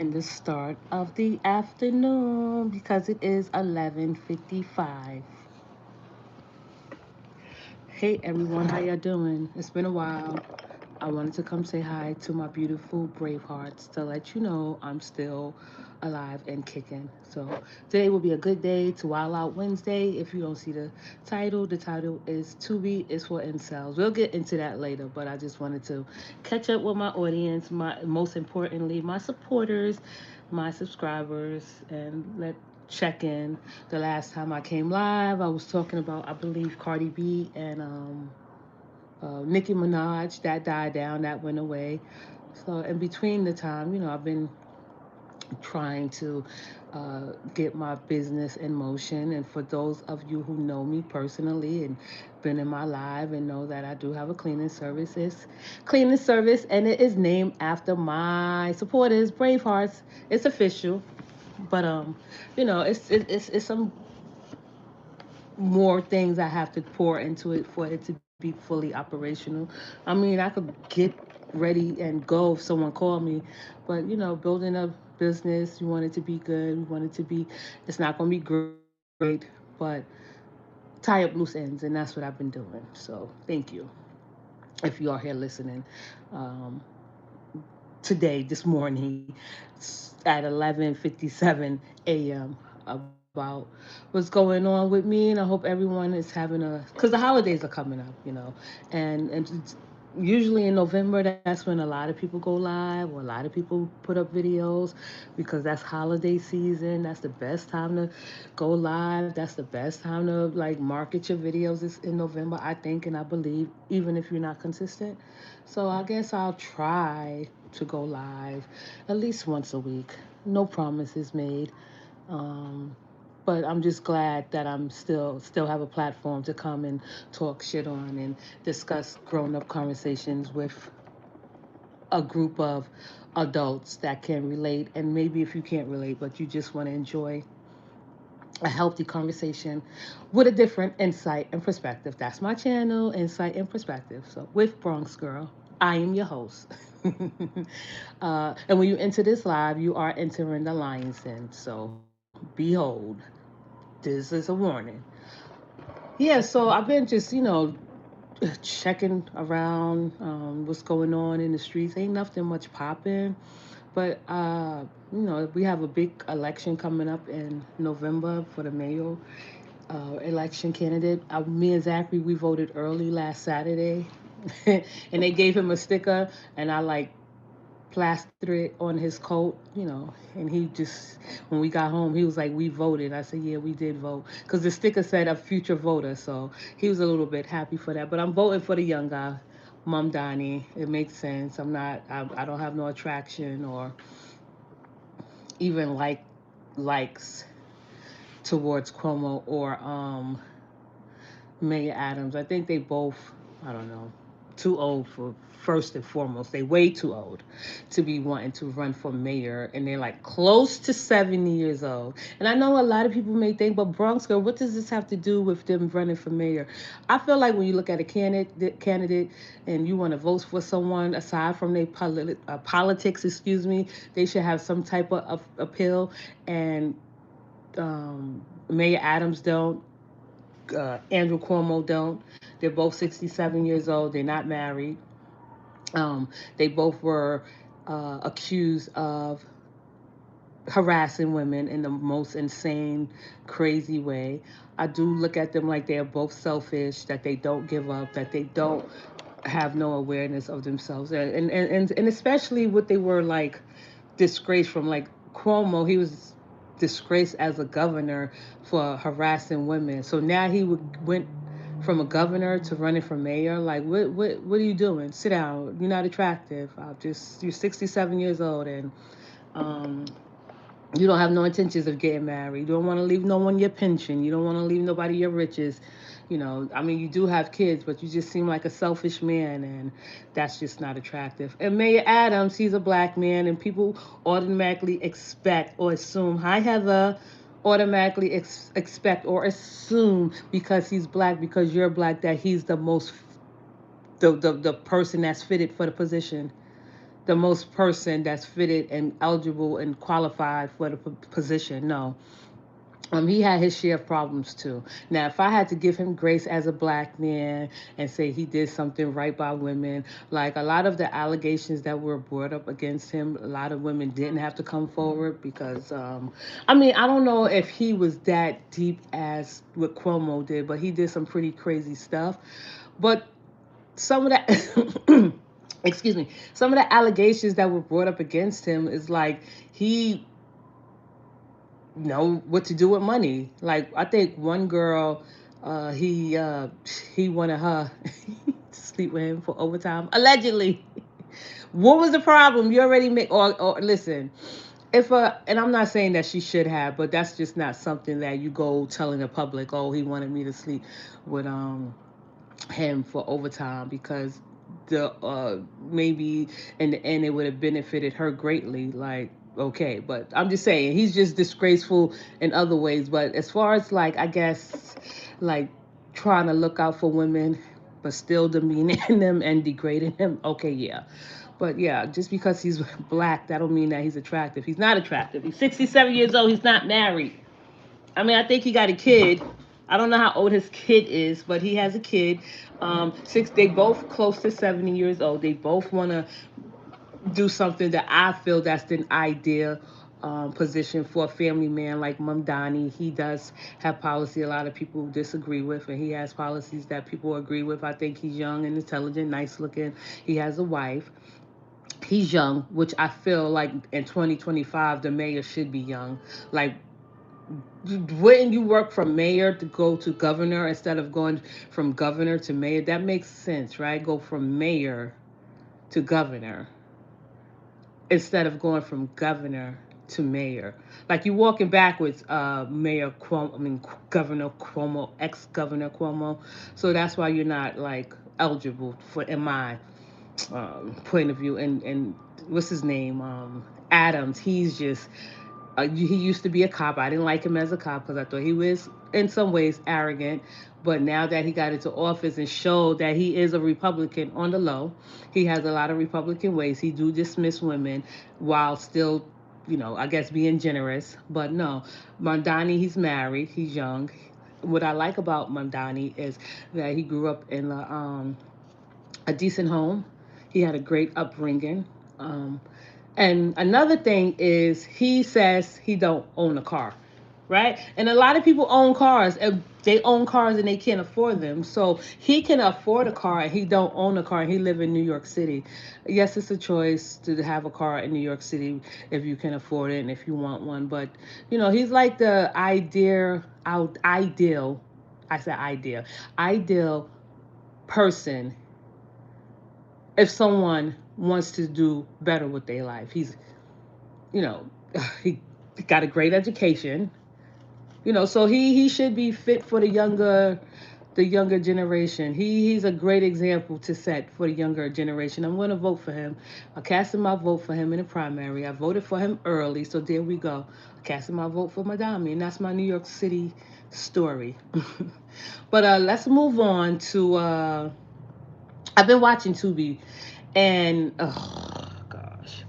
in the start of the afternoon because it is 11:55. Hey everyone, how y'all doing? It's been a while. I wanted to come say hi to my beautiful brave hearts to let you know I'm still alive and kicking. So today will be a good day to Wild Out Wednesday. If you don't see the title is Tubi is for incels. We'll get into that later, but I just wanted to catch up with my audience, my most importantly, my supporters, my subscribers, and let check in. The last time I came live, I was talking about I believe Cardi B and Nicki Minaj, that died down, that went away. So in between the time, I've been trying to get my business in motion. And for those of you who know me personally and been in my live and know that I do have a cleaning service, and it is named after my supporters, Bravehearts. It's official, but it's some more things I have to pour into it for it to be fully operational. I mean, I could get ready and go if someone called me, but building a business, you want it to be good, you want it to be, it's not going to be great, but tie up loose ends, and that's what I've been doing. So thank you if you are here listening. Um, Today, this morning, at 11:57 a.m. about what's going on with me, and I hope everyone is having because the holidays are coming up, and it's usually in November. That's when a lot of people go live, or a lot of people put up videos, because that's holiday season. That's the best time to go live. That's the best time to like market your videos. Is in November, I think, and I believe, even if you're not consistent. So I guess I'll try to go live at least once a week. No promises made. Um, but I'm just glad that I'm still have a platform to come and talk shit on and discuss grown up conversations with a group of adults that can relate. And maybe if you can't relate, but you just want to enjoy a healthy conversation with a different insight and perspective. That's my channel, Insight and Perspective. So with Bronx Girl, I am your host. And when you enter this live, you are entering the lion's den. So behold, this is a warning. Yeah, so I've been just, checking around what's going on in the streets. Ain't nothing much popping. But we have a big election coming up in November for the mayor election candidate. Me and Zachary, we voted early last Saturday, and they gave him a sticker, and I like plastered it on his coat, and he just, when we got home, he was like, "We voted." I said, "Yeah, we did vote," because the sticker said a future voter, so he was a little bit happy for that. But I'm voting for the young guy, Mum Donnie. It makes sense. I don't have no attraction or even likes towards Cuomo or Mayor Adams. I think they both, I don't know, too old for first and foremost. They way too old to be wanting to run for mayor, and they're like close to 70 years old. And I know a lot of people may think, but Bronx girl, what does this have to do with them running for mayor? I feel like when you look at a candidate and you want to vote for someone aside from their politics, excuse me, they should have some type of appeal. And Mayor Adams don't, Andrew Cuomo don't. They're both 67 years old. They're not married. They both were accused of harassing women in the most insane, crazy way. I do look at them like they're both selfish, that they don't give up, that they don't have no awareness of themselves, and especially what they were like disgraced from. Like Cuomo, he was disgraced as a governor for harassing women. So now went from a governor to running for mayor. Like what are you doing? Sit down. You're not attractive. You're 67 years old, and um, you don't have no intentions of getting married. You don't want to leave no one your pension. You don't want to leave nobody your riches. I mean, you do have kids, but you just seem like a selfish man, and that's just not attractive. And Mayor Adams, he's a black man, and people automatically expect or assume, hi, Heather, automatically expect or assume because he's black, because you're black, that he's the person that's fitted for the position. the most person that's fitted and eligible and qualified for the position. No, he had his share of problems too. Now, if I had to give him grace as a black man and say he did something right by women, like a lot of the allegations that were brought up against him, a lot of women didn't have to come forward because, I mean, I don't know if he was that deep as what Cuomo did, but he did some pretty crazy stuff. But some of that, excuse me, some of the allegations that were brought up against him is like he know what to do with money. Like I think one girl, he wanted her to sleep with him for overtime, allegedly. What was the problem? You already make or listen. If and I'm not saying that she should have, but that's just not something that you go telling the public. Oh, he wanted me to sleep with him for overtime because the maybe in the end it would have benefited her greatly. Like okay, but I'm just saying he's just disgraceful in other ways. But as far as like I guess like trying to look out for women but still demeaning them and degrading them, okay, yeah. But yeah, just because he's black, that don't mean that he's attractive. He's not attractive. He's 67 years old. He's not married. I mean, I think he got a kid. I don't know how old his kid is, but he has a kid. Six. They both close to 70 years old. They both want to do something that I feel that's the ideal position for a family man like Mamdani. He does have policy a lot of people disagree with, and he has policies that people agree with. I think he's young and intelligent, nice looking. He has a wife. He's young, which I feel like in 2025 the mayor should be young. Like wouldn't you work from mayor to go to governor instead of going from governor to mayor? That makes sense, right? Go from mayor to governor instead of going from governor to mayor. Like you walking backwards, Mayor Cuomo, I mean Governor Cuomo, ex-Governor Cuomo. So that's why you're not like eligible for, in my point of view. And what's his name? Adams. He's just he used to be a cop. I didn't like him as a cop because I thought he was, in some ways, arrogant. But now that he got into office and showed that he is a Republican on the low, he has a lot of Republican ways. He do dismiss women while still, I guess being generous. But no, Mondani, he's married. He's young. What I like about Mondani is that he grew up in a decent home. He had a great upbringing. Um, and another thing is he says he don't own a car, right? And a lot of people own cars and they own cars and they can't afford them. So he can afford a car and he don't own a car and he live in New York City. Yes, it's a choice to have a car in New York City if you can afford it and if you want one. But he's like the ideal. I said ideal person if someone wants to do better with their life. You know, he got a great education. So he should be fit for the younger generation. He's a great example to set for the younger generation. I'm going to vote for him. I casted my vote for him in the primary. I voted for him early, so there we go. I casted my vote for Madami, and that's my New York City story. But let's move on to. I've been watching Tubi, and oh gosh,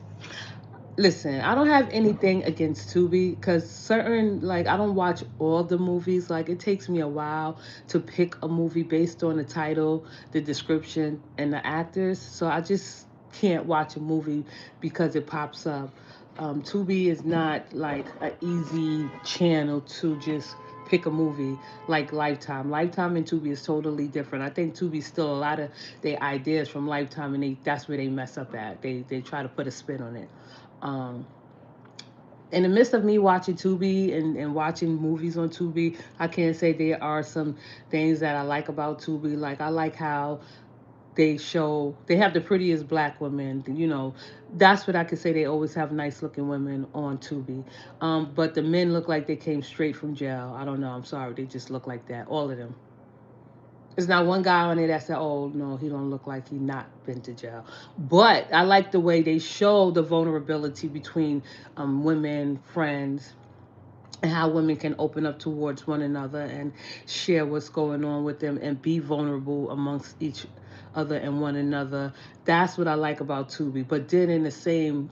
listen, I don't have anything against Tubi because certain, like, I don't watch all the movies. Like, it takes me a while to pick a movie based on the title, the description, and the actors. So I just can't watch a movie because it pops up. Tubi is not like an easy channel to just pick a movie like Lifetime. Lifetime and Tubi is totally different. I think Tubi still a lot of their ideas from Lifetime, and that's where they mess up at. They try to put a spin on it. Um, in the midst of me watching Tubi and watching movies on Tubi, I can't say there are some things that I like about Tubi. Like I like how they have the prettiest black women. That's what I could say. They always have nice looking women on Tubi. But the men look like they came straight from jail. I don't know. I'm sorry. They just look like that. All of them. There's not one guy on there that said, "Oh no, he don't look like he not been to jail." But I like the way they show the vulnerability between women, friends, and how women can open up towards one another and share what's going on with them and be vulnerable amongst other and one another. That's what I like about Tubi. But then in the same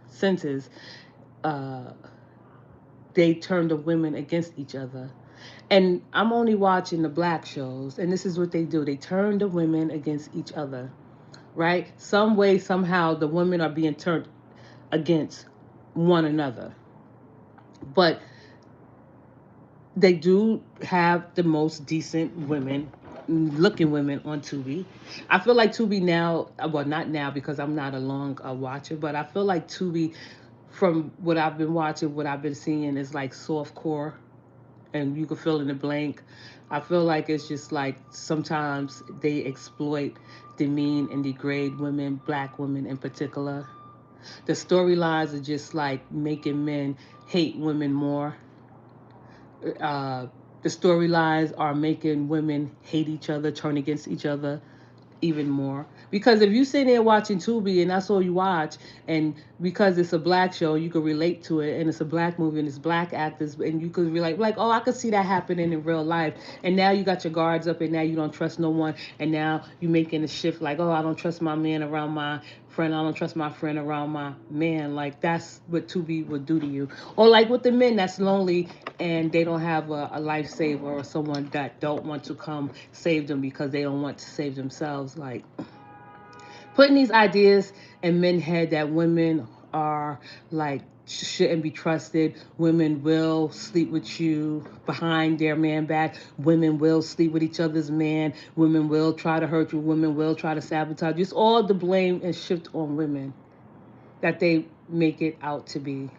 sentence, uh, they turn the women against each other. And I'm only watching the black shows, and this is what they do. They turn the women against each other, right? Some way, somehow, the women are being turned against one another. But they do have the most decent women, looking women on Tubi. I feel like Tubi now, well, not now because I'm not a long watcher, but I feel like Tubi, from what I've been watching, what I've been seeing, is like soft core, and you can fill in the blank. I feel like it's just like sometimes they exploit, demean, and degrade women, black women in particular. The storylines are just like making men hate women more. uh, the storylines are making women hate each other, turn against each other even more. Because if you sit there watching Tubi and that's all you watch, and because it's a black show, you can relate to it, and it's a black movie and it's black actors, and you could be like, oh, I could see that happening in real life. And now you got your guards up, and now you don't trust no one, and now you making a shift like, oh, I don't trust my man around my friend, I don't trust my friend around my man. Like that's what Tubi would do to you. Or like with the men that's lonely and they don't have a lifesaver or someone that don't want to come save them because they don't want to save themselves. Like putting these ideas in men's head that women are like shouldn't be trusted. Women will sleep with you behind their man back. Women will sleep with each other's man. Women will try to hurt you. Women will try to sabotage you. It's all the blame and shift on women that they make it out to be.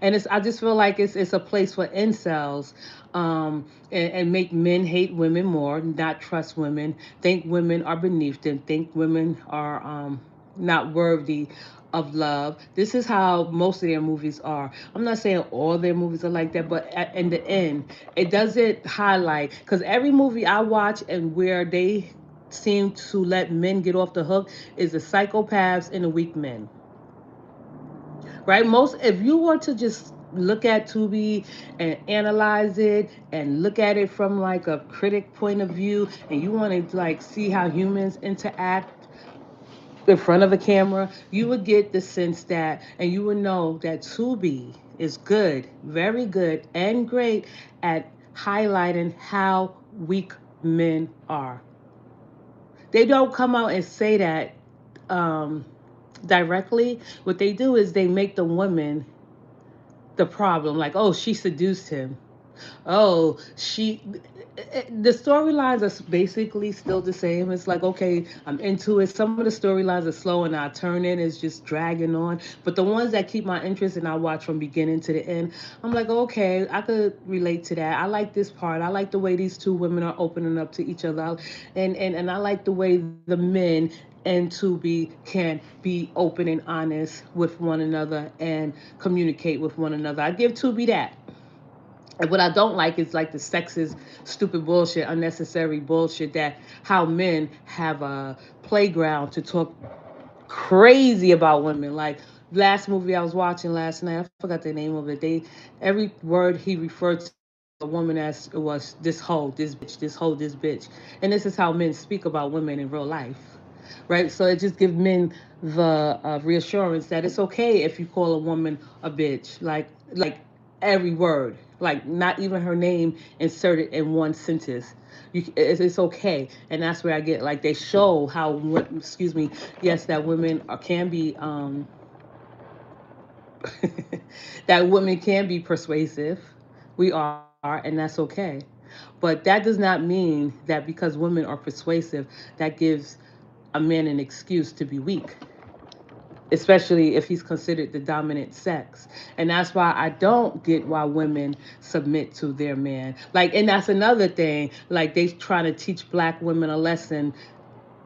And it's I just feel like it's a place for incels, and make men hate women more, not trust women, think women are beneath them, think women are not worthy of love. This is how most of their movies are. I'm not saying all their movies are like that, but in the end, it doesn't highlight, because every movie I watch and where they seem to let men get off the hook is the psychopaths and the weak men, right? Most, if you want to just look at Tubi and analyze it and look at it from like a critic point of view, and you want to like see how humans interact in front of a camera, you would get the sense that, and you would know that Tubi is good, very good, and great at highlighting how weak men are. They don't come out and say that um, directly. What they do is they make the women the problem. Like, oh, she seduced him. Oh, the storylines are basically still the same. It's like, okay, I'm into it. Some of the storylines are slow and I turn in, it's just dragging on. But the ones that keep my interest and I watch from beginning to the end, I'm like, okay, I could relate to that. I like this part. I like the way these two women are opening up to each other. And I like the way the men and Tubi can be open and honest with one another and communicate with one another. I give Tubi that. And what I don't like is like the sexist, stupid bullshit, unnecessary bullshit that how men have a playground to talk crazy about women. Like last movie I was watching last night, I forgot the name of it. They every word he referred to a woman as it was this hoe, this bitch, this hoe, this bitch. And this is how men speak about women in real life. Right? So it just gives men the reassurance that it's okay if you call a woman a bitch. Like every word, like not even her name inserted in one sentence. It's okay, and that's where I get like they show how excuse me, yes, that women can be that women can be persuasive. We are, and that's okay. But that does not mean that because women are persuasive, that gives a man an excuse to be weak, especially if he's considered the dominant sex. And that's why I don't get why women submit to their man. Like, and that's another thing. Like, they try to teach black women a lesson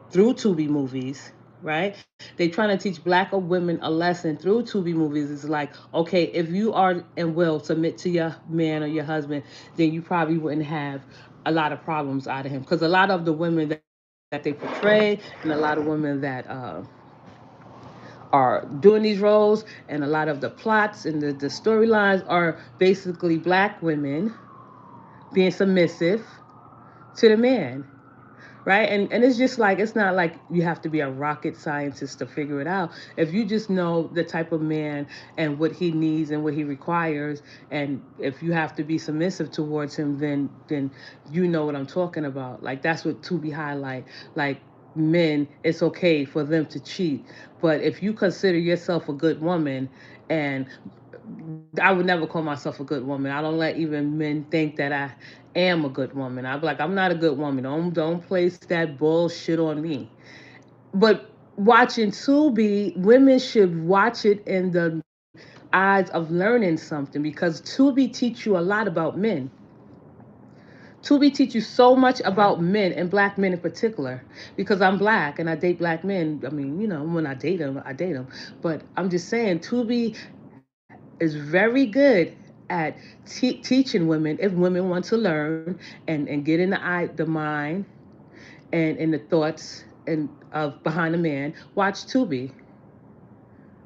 through Tubi movies, right? They trying to teach black women a lesson through Tubi movies. It's like, okay, if you are and will submit to your man or your husband, then you probably wouldn't have a lot of problems out of him. Because a lot of the women that they portray and a lot of women that are doing these roles, and a lot of the plots and the storylines are basically black women being submissive to the man, right? And it's just like, it's not like you have to be a rocket scientist to figure it out. If you just know the type of man and what he needs and what he requires, and if you have to be submissive towards him, then you know what I'm talking about. Like, that's what Tubi highlight. Like, men, it's okay for them to cheat, but if you consider yourself a good woman, and I would never call myself a good woman. I don't let even men think that I am a good woman. I'm like, I'm not a good woman. Don't place that bullshit on me. But watching Tubi, women should watch it in the eyes of learning something, because Tubi teach you a lot about men. Tubi teach you so much about men, and black men in particular, because I'm black and I date black men. I mean, when I date them, I date them. But I'm just saying, Tubi is very good at teaching women, if women want to learn and get in the mind and in the thoughts and of behind a man. Watch Tubi.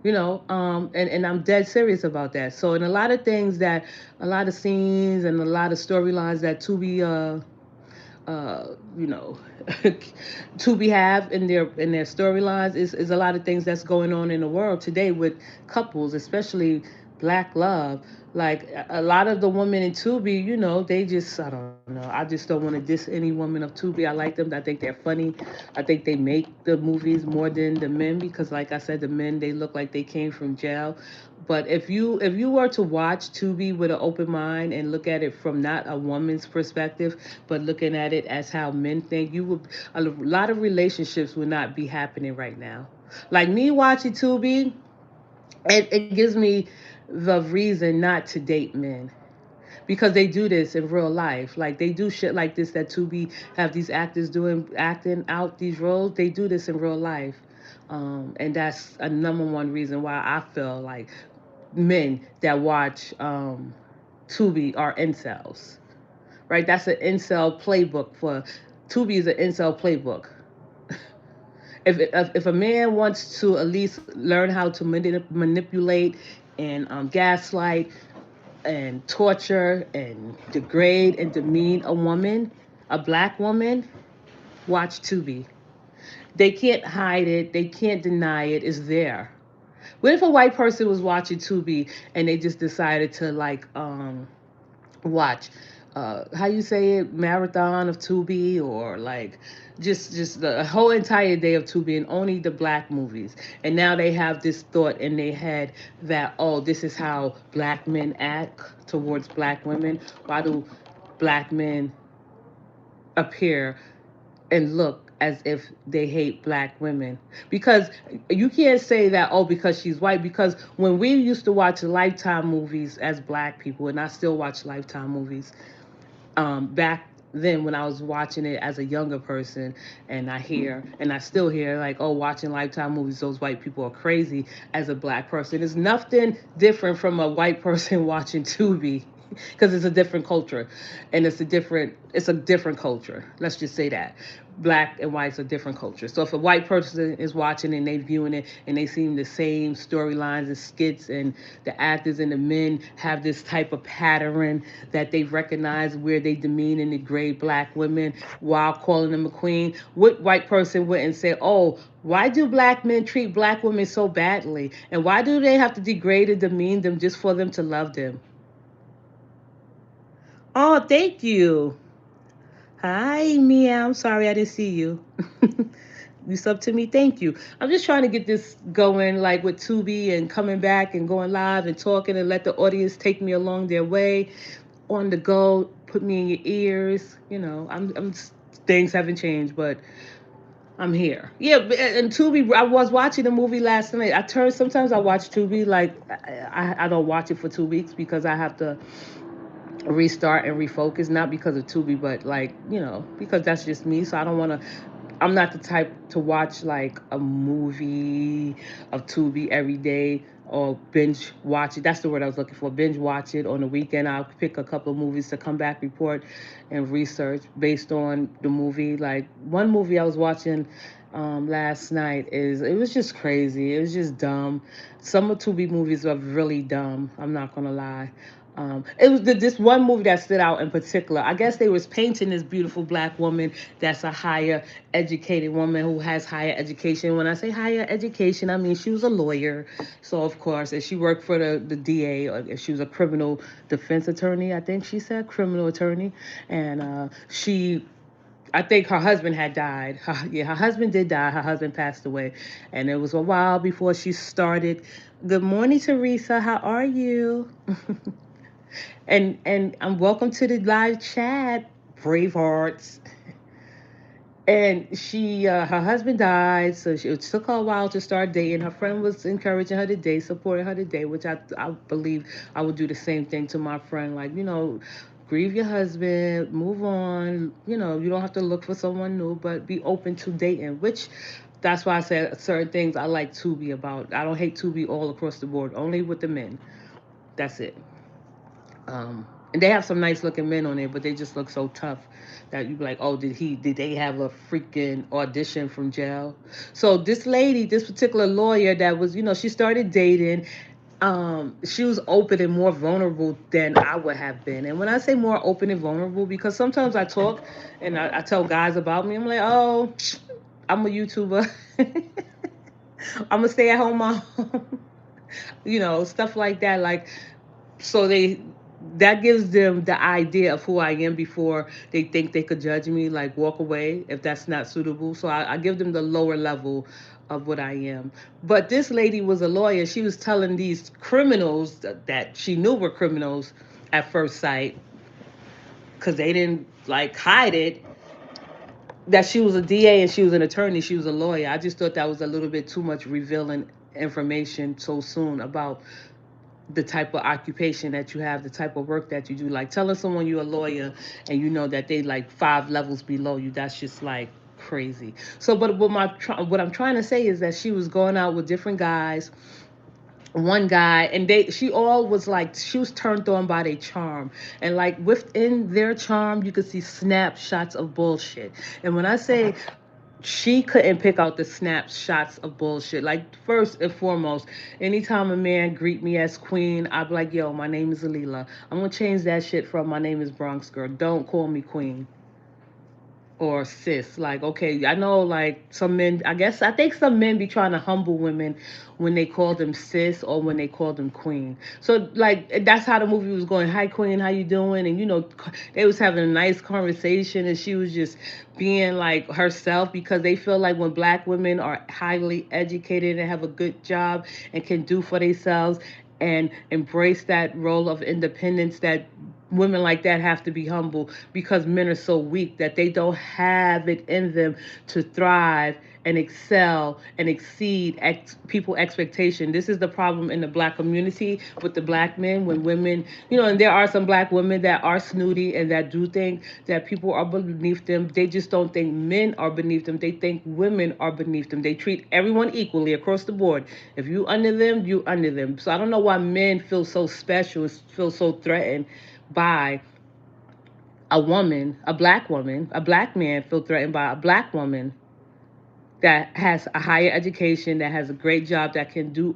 And I'm dead serious about that. So, in a lot of things, that a lot of scenes and a lot of storylines that Tubi you know Tubi have in their storylines, is a lot of things that's going on in the world today with couples, especially black love. Like, a lot of the women in Tubi, they just, I don't know. I just don't want to diss any woman of Tubi. I like them. I think they're funny. I think they make the movies more than the men, because, like I said, the men, they look like they came from jail. But if you were to watch Tubi with an open mind and look at it from not a woman's perspective, but looking at it as how men think, a lot of relationships would not be happening right now. Like, me watching Tubi, it gives me the reason not to date men, because they do this in real life. Like, they do shit like this that Tubi have these actors doing, acting out these roles. They do this in real life. And that's a number one reason why I feel like men that watch Tubi are incels. Right? That's an incel playbook for Tubi is an incel playbook. If a man wants to at least learn how to manipulate and gaslight and torture and degrade and demean a woman, a black woman, watch Tubi. They can't hide it. They can't deny it. It's there. What if a white person was watching Tubi and they just decided to, like, watch, how you say it, marathon of Tubi, or like just the whole entire day of Tubi and only the black movies. And now they have this thought in their head that, oh, this is how black men act towards black women. Why do black men appear and look as if they hate black women? Because you can't say that, oh, because she's white. Because when we used to watch Lifetime movies as black people, and I still watch Lifetime movies, back then when I was watching it as a younger person, and I still hear, like, oh, watching Lifetime movies, those white people are crazy. As a black person, it's nothing different from a white person watching Tubi, because it's a different culture, and it's a different culture. Let's just say that black and white's a different culture. So if a white person is watching and they viewing it and they seeing the same storylines and skits, and the actors and the men have this type of pattern that they recognize, where they demean and degrade black women while calling them a queen, what white person wouldn't say, oh, why do black men treat black women so badly, and why do they have to degrade and demean them just for them to love them? Oh, thank you. Hi, Mia. I'm sorry I didn't see you. You sub to me. Thank you. I'm just trying to get this going, like with Tubi, and coming back and going live and talking, and let the audience take me along their way on the go. Put me in your ears. Things haven't changed, but I'm here. Yeah, and Tubi. I was watching the movie last night. Sometimes I watch Tubi. Like, I don't watch it for 2 weeks, because I have to restart and refocus, not because of Tubi, but, like, because that's just me. So I don't want to. I'm not the type to watch like a movie of Tubi every day, or binge watch it. That's the word I was looking for. Binge watch it on the weekend. I'll pick a couple of movies to come back, report, and research based on the movie. Like, one movie I was watching, last night is it was just crazy. It was just dumb. Some of Tubi movies are really dumb. I'm not gonna lie. It was this one movie that stood out in particular. I guess they was painting this beautiful black woman that's a higher educated woman who has higher education. When I say higher education, I mean she was a lawyer. So of course, and she worked for the DA, or if she was a criminal defense attorney, I think she said criminal attorney, and she I think her husband had died. Yeah, her husband did die. Her husband passed away, and it was a while before she started. Good morning, Teresa. How are you? And welcome to the live chat, brave hearts. And her husband died, so it took her a while to start dating. Her friend was encouraging her to date, supporting her to date, which I believe I would do the same thing to my friend. Like, grieve your husband, move on. You don't have to look for someone new, but be open to dating, which that's why I said certain things I like Tubi about. I don't hate Tubi all across the board, only with the men. That's it. And they have some nice looking men on there, but they just look so tough that you be like, oh, did they have a freaking audition from jail? So this lady, this particular lawyer that was, she started dating. She was open and more vulnerable than I would have been. And when I say more open and vulnerable, because sometimes I talk and I tell guys about me, I'm like, oh, I'm a YouTuber. I'm a stay at home mom. Stuff like that. Like, so that gives them the idea of who I am before they think they could judge me, like walk away if that's not suitable. So I give them the lower level of what I am. But this lady was a lawyer. She was telling these criminals that she knew were criminals at first sight, because they didn't like hide it, that she was a DA and she was an attorney. She was a lawyer. I just thought that was a little bit too much revealing information so soon about the type of occupation that you have, the type of work that you do. Like telling someone you're a lawyer and you know that they like 5 levels below you, that's just like crazy. So, but what I'm trying to say is that she was going out with different guys. One guy, and she all was like, she was turned on by their charm, and like within their charm you could see snapshots of bullshit. And when I say she couldn't pick out the snapshots of bullshit. Like, first and foremost, anytime a man greet me as queen, I'd be like, yo, my name is Alila. I'm gonna change that shit from my name is Bronx girl. Don't call me queen or sis. Like, okay, I know like some men, I think some men be trying to humble women when they call them sis or when they call them queen. So like that's how the movie was going. Hi queen, how you doing? And they was having a nice conversation, and she was just being like herself, because they feel like when black women are highly educated and have a good job and can do for themselves and embrace that role of independence, that women like that have to be humble, because men are so weak that they don't have it in them to thrive and excel and exceed people expectation. This is the problem in the black community with the black men. When women, and there are some black women that are snooty and that do think that people are beneath them. They just don't think men are beneath them. They think women are beneath them. They treat everyone equally across the board. If you under them, you under them. So I don't know why men feel so special, feel so threatened by a black man feel threatened by a black woman that has a higher education, that has a great job, that can do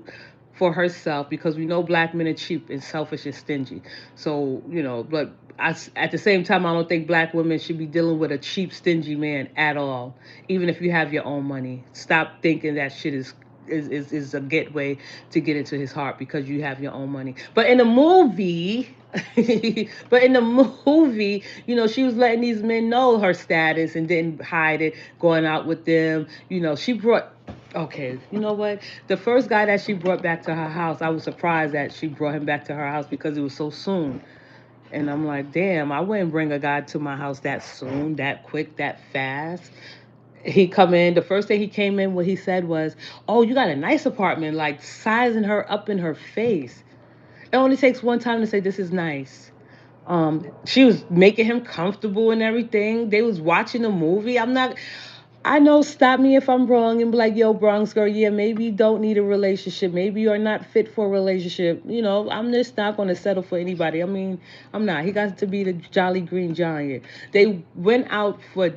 for herself, because we know black men are cheap and selfish and stingy. So, but at the same time, I don't think black women should be dealing with a cheap, stingy man at all. Even if you have your own money, stop thinking that shit is a gateway to get into his heart because you have your own money. But in the movie, she was letting these men know her status and didn't hide it, going out with them. She brought. Okay, you know what? The first guy that she brought back to her house, I was surprised that she brought him back to her house because it was so soon. And I'm like, damn, I wouldn't bring a guy to my house that soon, that quick, that fast. He come in, the first thing he came in, what he said was, oh, you got a nice apartment, like sizing her up in her face. It only takes one time to say this is nice. She was making him comfortable and everything. They was watching a movie. I know, stop me if I'm wrong and be like, yo, Bronx girl, yeah, maybe you don't need a relationship. Maybe you're not fit for a relationship. I'm just not going to settle for anybody. I mean, I'm not. He got to be the Jolly Green Giant. They went out for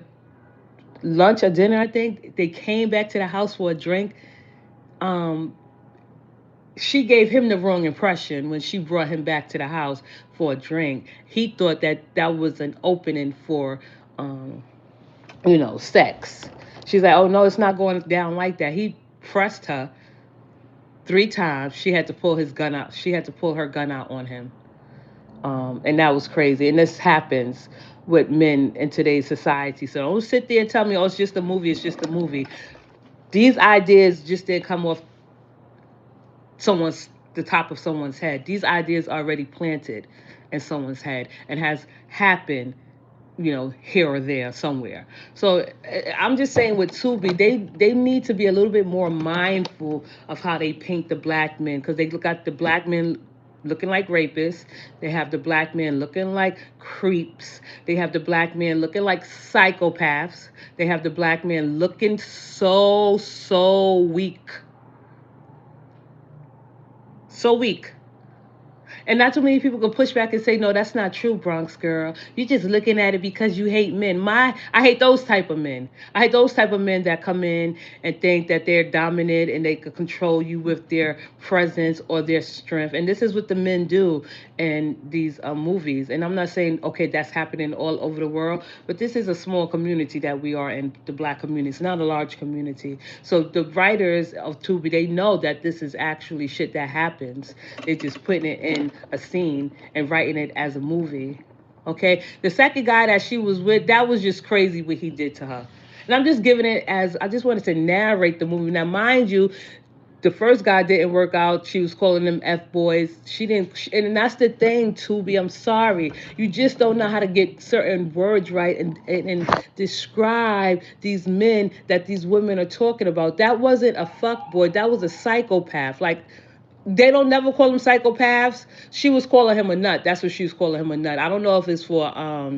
lunch or dinner, I think. They came back to the house for a drink. Um, she gave him the wrong impression when she brought him back to the house for a drink. He thought that that was an opening for, um, sex. She's like, oh no, it's not going down like that. He pressed her 3 times. She had to pull his gun out. She had to pull her gun out on him. And that was crazy. And this happens with men in today's society. So don't sit there and tell me, oh, it's just a movie. It's just a movie. These ideas just didn't come off someone's the top of someone's head. These ideas are already planted in someone's head and has happened, here or there somewhere. So I'm just saying with Tubi, they need to be a little bit more mindful of how they paint the black men, because they look at the black men looking like rapists. They have the black men looking like creeps. They have the black men looking like psychopaths. They have the black men looking so weak. So weak. And not too many people can push back and say, no, that's not true, Bronx girl. You're just looking at it because you hate men. I hate those type of men. I hate those type of men that come in and think that they're dominant and they could control you with their presence or their strength. And this is what the men do in these movies. And I'm not saying, okay, that's happening all over the world, but this is a small community that we are in, the black community. It's not a large community. So the writers of Tubi, they know that this is actually shit that happens. They're just putting it in a scene and writing it as a movie. Okay? The second guy that she was with, that was just crazy what he did to her. And I'm just giving it as, I just wanted to narrate the movie. Now, mind you, the first guy didn't work out. She was calling them F boys. She didn't, and that's the thing, Tubi. I'm sorry. You just don't know how to get certain words right and describe these men that these women are talking about. That wasn't a fuck boy. That was a psychopath. Like, they don't never call them psychopaths. She was calling him a nut. That's what she was calling him, a nut. I don't know if it's for uh,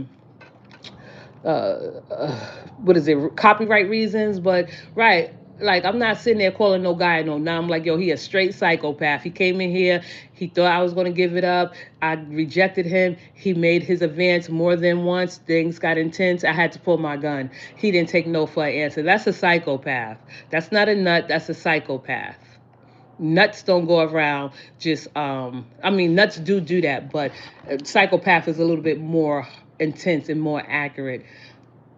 what is it, copyright reasons, but right. Like, I'm not sitting there calling no guy no nut. I'm like, yo, he a straight psychopath. He came in here. He thought I was gonna give it up. I rejected him. He made his advance more than once. Things got intense. I had to pull my gun. He didn't take no for an answer. That's a psychopath. That's not a nut. That's a psychopath. Nuts don't go around just I mean, nuts do that, but psychopath is a little bit more intense and more accurate.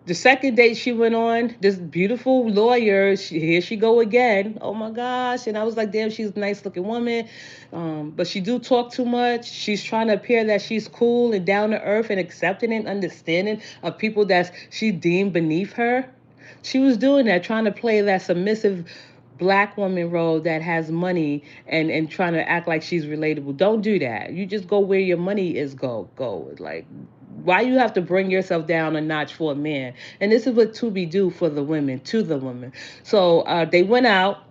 The second date she went on, this beautiful lawyer, here she go again. Oh my gosh. And I was like, damn, she's a nice looking woman. But she do talk too much. She's trying to appear that she's cool and down to earth and accepting and understanding of people that she deemed beneath her. She was doing that, trying to play that submissive black woman role that has money and trying to act like she's relatable. Don't do that. You just go where your money is go. Like, why you have to bring yourself down a notch for a man? And this is what Tubi do for the women, to the women. So they went out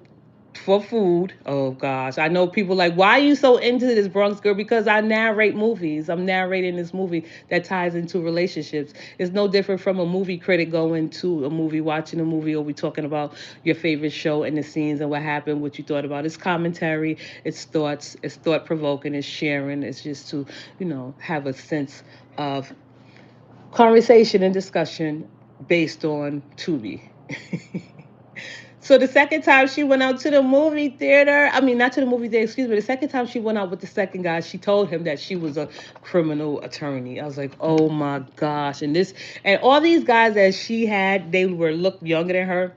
for food. Oh gosh, I know people like, why are you so into this, Bronx girl? Because I narrate movies. I'm narrating this movie that ties into relationships. It's no different from a movie critic going to a movie, watching a movie, or we talking about your favorite show and the scenes and what happened, what you thought about. It's commentary, it's thoughts, it's thought provoking, it's sharing. It's just to, have a sense of conversation and discussion based on Tubi. So the second time she went out to the movie theater, I mean, not to the movie theater, excuse me, the second time she went out with the second guy, she told him that she was a criminal attorney. I was like, oh my gosh. And all these guys that she had, they were looked younger than her.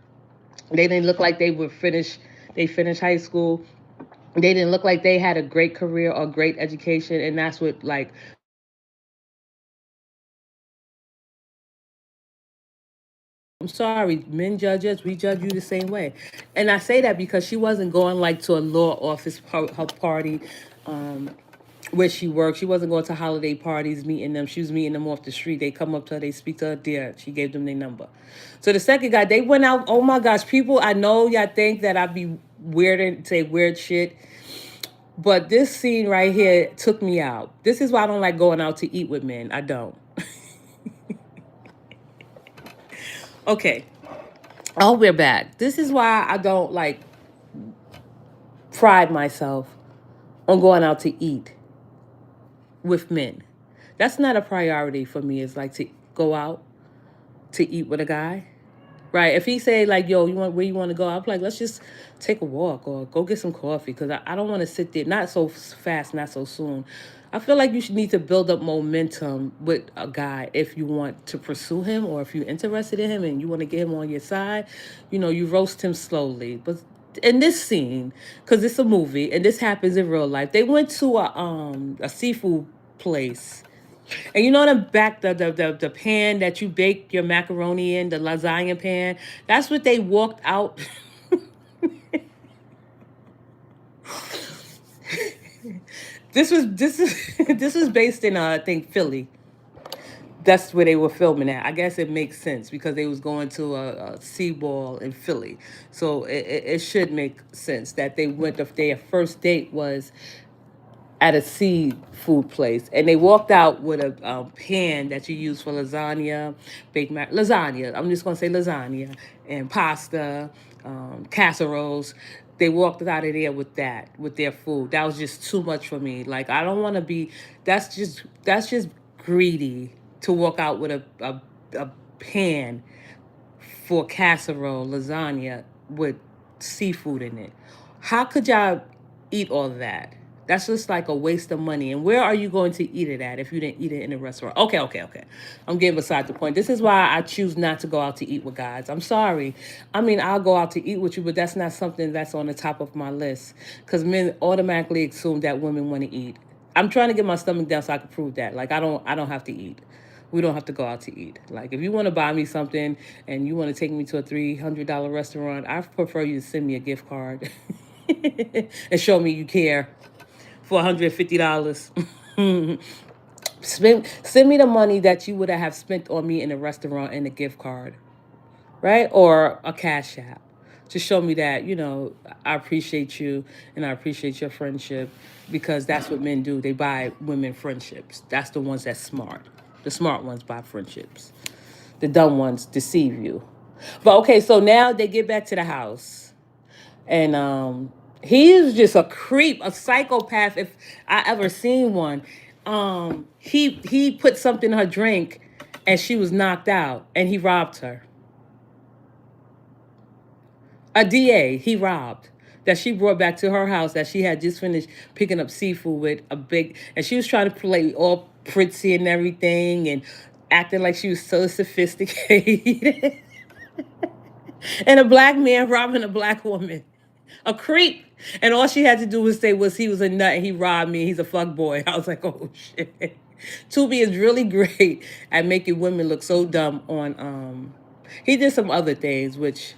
They didn't look like they finished high school. They didn't look like they had a great career or great education. And that's what, like, I'm sorry, men judge us, we judge you the same way. And I say that because she wasn't going like to a law office her party where she worked. She wasn't going to holiday parties, meeting them. She was meeting them off the street. They come up to her, they speak to her, dear. She gave them their number. So the second guy, they went out. Oh my gosh, people, I know y'all think that I'd be weird and say weird shit. But this scene right here took me out. This is why I don't like going out to eat with men. I don't. Okay. Oh, we're back. This is why I don't like pride myself on going out to eat with men. That's not a priority for me. It's like to go out to eat with a guy. Right. If he say like, "Yo, you want where you want to go?" I'm like, "Let's just take a walk or go get some coffee," because I don't want to sit there. Not so fast, not so soon. I feel like you should need to build up momentum with a guy if you want to pursue him or if you're interested in him and you want to get him on your side. You roast him slowly. But in this scene, because it's a movie and this happens in real life, they went to a seafood place, and you know the back the pan that you bake your macaroni in, the lasagna pan. That's what they walked out. This is this is based in I think Philly. That's where they were filming at. I guess it makes sense because they was going to a seaball in Philly, so it should make sense that they went. Their first date was at a seafood place, and they walked out with a pan that you use for lasagna, lasagna. I'm just gonna say lasagna and pasta, casseroles. They walked out of there with that, with their food. That was just too much for me. Like I don't want to be. That's just greedy to walk out with a pan for casserole lasagna with seafood in it. How could y'all eat all of that? That's just like a waste of money. And where are you going to eat it at if you didn't eat it in a restaurant? Okay, okay, okay. I'm getting beside the point. This is why I choose not to go out to eat with guys. I'm sorry. I mean, I'll go out to eat with you, but that's not something that's on the top of my list because men automatically assume that women want to eat. I'm trying to get my stomach down so I can prove that. Like I don't have to eat. We don't have to go out to eat. Like if you want to buy me something and you want to take me to a $300 restaurant, I prefer you to send me a gift card and show me you care for $150. Send me the money that you would have spent on me in a restaurant and a gift card, right? Or a cash app. To show me that, I appreciate you and I appreciate your friendship because that's what men do. They buy women friendships. That's the ones that's smart. The smart ones buy friendships. The dumb ones deceive you. But okay, so now they get back to the house. And he is just a creep, a psychopath if I ever seen one. He put something in her drink and she was knocked out and he robbed her. A DA he robbed that she brought back to her house that she had just finished picking up seafood with a big, and she was trying to play all pretty and everything and acting like she was so sophisticated. And a black man robbing a black woman. A creep. And all she had to do was say was he was a nut and he robbed me. He's a fuck boy. I was like, oh shit. Tubi is really great at making women look so dumb on he did some other things which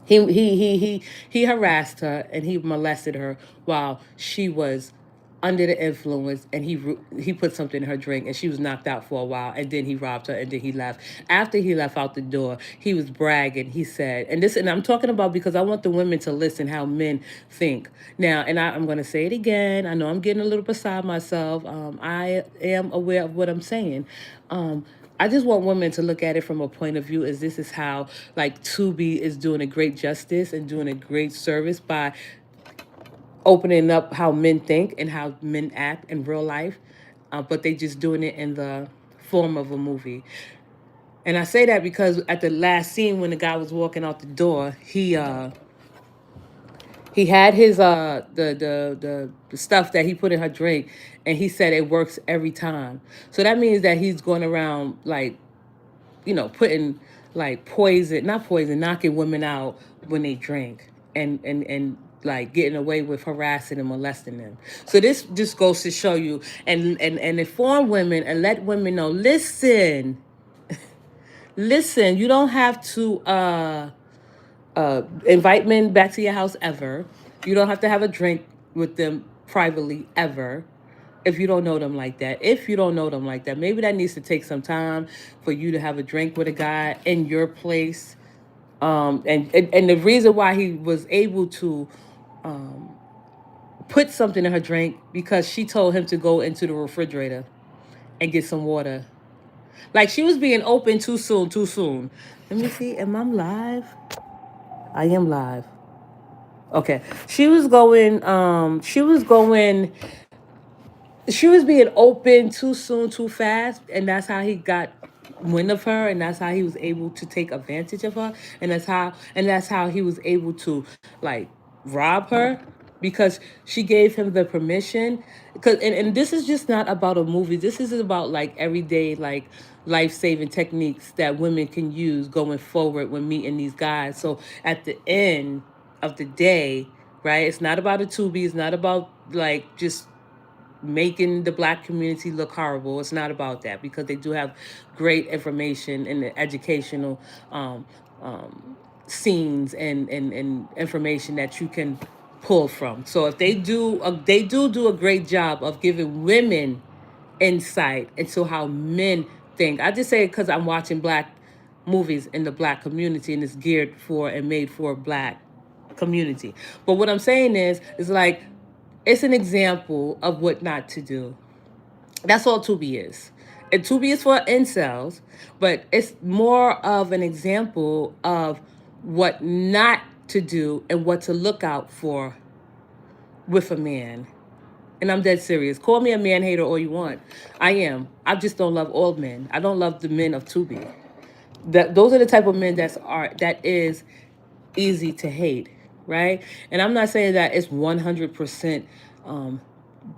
he harassed her and he molested her while she was under the influence, and he put something in her drink and she was knocked out for a while, and then he robbed her and then he left. After he left out the door, he was bragging. He said, and I'm talking about because I want the women to listen how men think now. And I'm going to say it again. I know I'm getting a little beside myself. I am aware of what I'm saying. I just want women to look at it from a point of view as this is how like Tubi is doing a great justice and doing a great service by opening up how men think and how men act in real life, but they just doing it in the form of a movie. And I say that because at the last scene when the guy was walking out the door, he had his the stuff that he put in her drink, and he said it works every time. So that means that he's going around like putting like poison, not poison, knocking women out when they drink and like getting away with harassing and molesting them. So this just goes to show you and inform women and let women know, listen, you don't have to invite men back to your house ever. You don't have to have a drink with them privately ever if you don't know them like that. If you don't know them like that, maybe that needs to take some time for you to have a drink with a guy in your place. And the reason why he was able to put something in her drink because she told him to go into the refrigerator and get some water. Like she was being open too soon, too soon. Let me see. Am I live? I am live. Okay. She was being open too soon, too fast, and that's how he got wind of her, and that's how he was able to take advantage of her, and that's how he was able to like rob her, because she gave him the permission. Because and this is just not about a movie, this is about like everyday, like life-saving techniques that women can use going forward when meeting these guys. So at the end of the day, right, it's not about a Tubi, it's not about like just making the black community look horrible. It's not about that, because they do have great information and educational um, um, scenes and information that you can pull from. So if they do a great job of giving women insight into how men think. I just say it because I'm watching black movies in the black community, and it's geared for and made for black community. But what I'm saying is like it's an example of what not to do. That's all Tubi is. And Tubi is for incels, but it's more of an example of what not to do and what to look out for with a man. And I'm dead serious. Call me a man hater all you want. I am. I just don't love all men. I don't love the men of Tubi. Those are the type of men that is easy to hate, right? And I'm not saying that it's 100% um,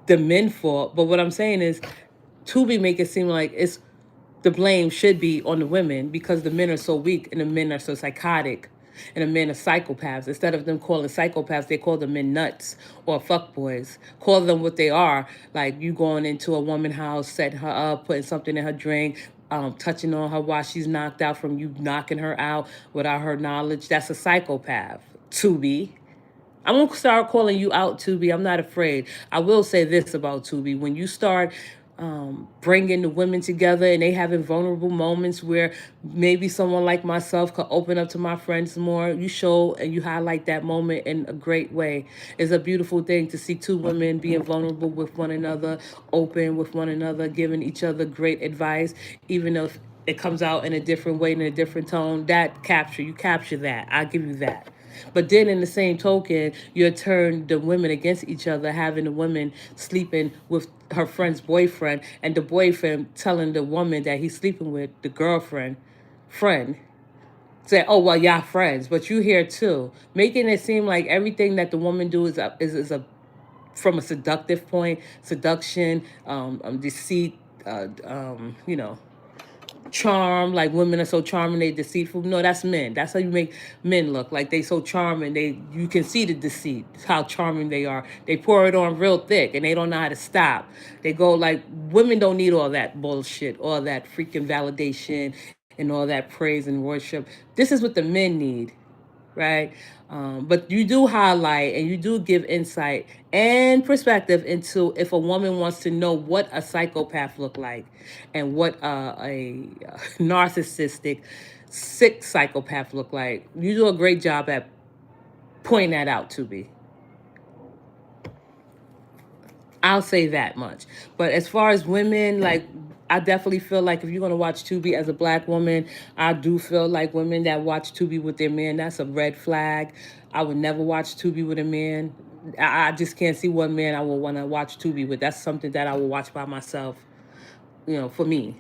the men fault, but what I'm saying is Tubi make it seem like it's the blame should be on the women because the men are so weak and the men are so psychotic and the men are psychopaths. Instead of them calling psychopaths, they call the men nuts or fuckboys. Call them what they are. Like you going into a woman house, setting her up, putting something in her drink, touching on her while she's knocked out from you knocking her out without her knowledge. That's a psychopath. Tubi. I'm gonna start calling you out, Tubi. I'm not afraid. I will say this about Tubi: when you start bringing the women together and they having vulnerable moments where maybe someone like myself could open up to my friends more, you show and you highlight that moment in a great way. It's a beautiful thing to see two women being vulnerable with one another, open with one another, giving each other great advice, even if it comes out in a different way, in a different tone. You capture that. I give you that. But then, in the same token, you turn the women against each other, having the woman sleeping with her friend's boyfriend, and the boyfriend telling the woman that he's sleeping with the friend, say, "Oh well, y'all friends, but you here too," making it seem like everything that the woman do is a from a seductive point, seduction, deceit, you know, charm, like women are so charming they deceitful. No, that's men. That's how you make men look like they so charming. You can see the deceit, how charming they are. They pour it on real thick and they don't know how to stop. They go like women don't need all that bullshit, all that freaking validation and all that praise and worship. This is what the men need, right? But you do highlight and you do give insight and perspective into if a woman wants to know what a psychopath look like and what a narcissistic, sick psychopath look like. You do a great job at pointing that out to me. I'll say that much. But as far as women, like I definitely feel like if you're gonna watch Tubi as a black woman, I do feel like women that watch Tubi with their man, that's a red flag. I would never watch Tubi with a man. I just can't see one man I would want to watch Tubi with. That's something that I will watch by myself, for me.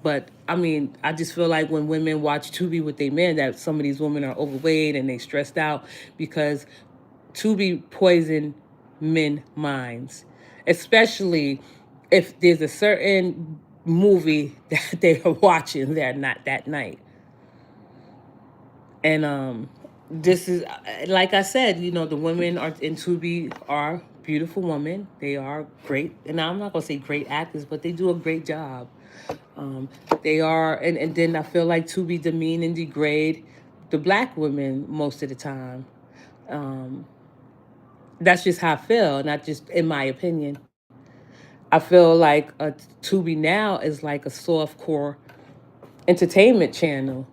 But I mean, I just feel like when women watch Tubi with their men, that some of these women are overweight and they stressed out because Tubi poison men minds, especially if there's a certain movie that they are watching that not that night. And this is like I said, the women are in Tubi are beautiful women. They are great, and I'm not gonna say great actors, but they do a great job. Um, they are, and then I feel like Tubi demean and degrade the black women most of the time. Um, that's just how I feel, not just in my opinion. I feel like Tubi now is like a soft core entertainment channel.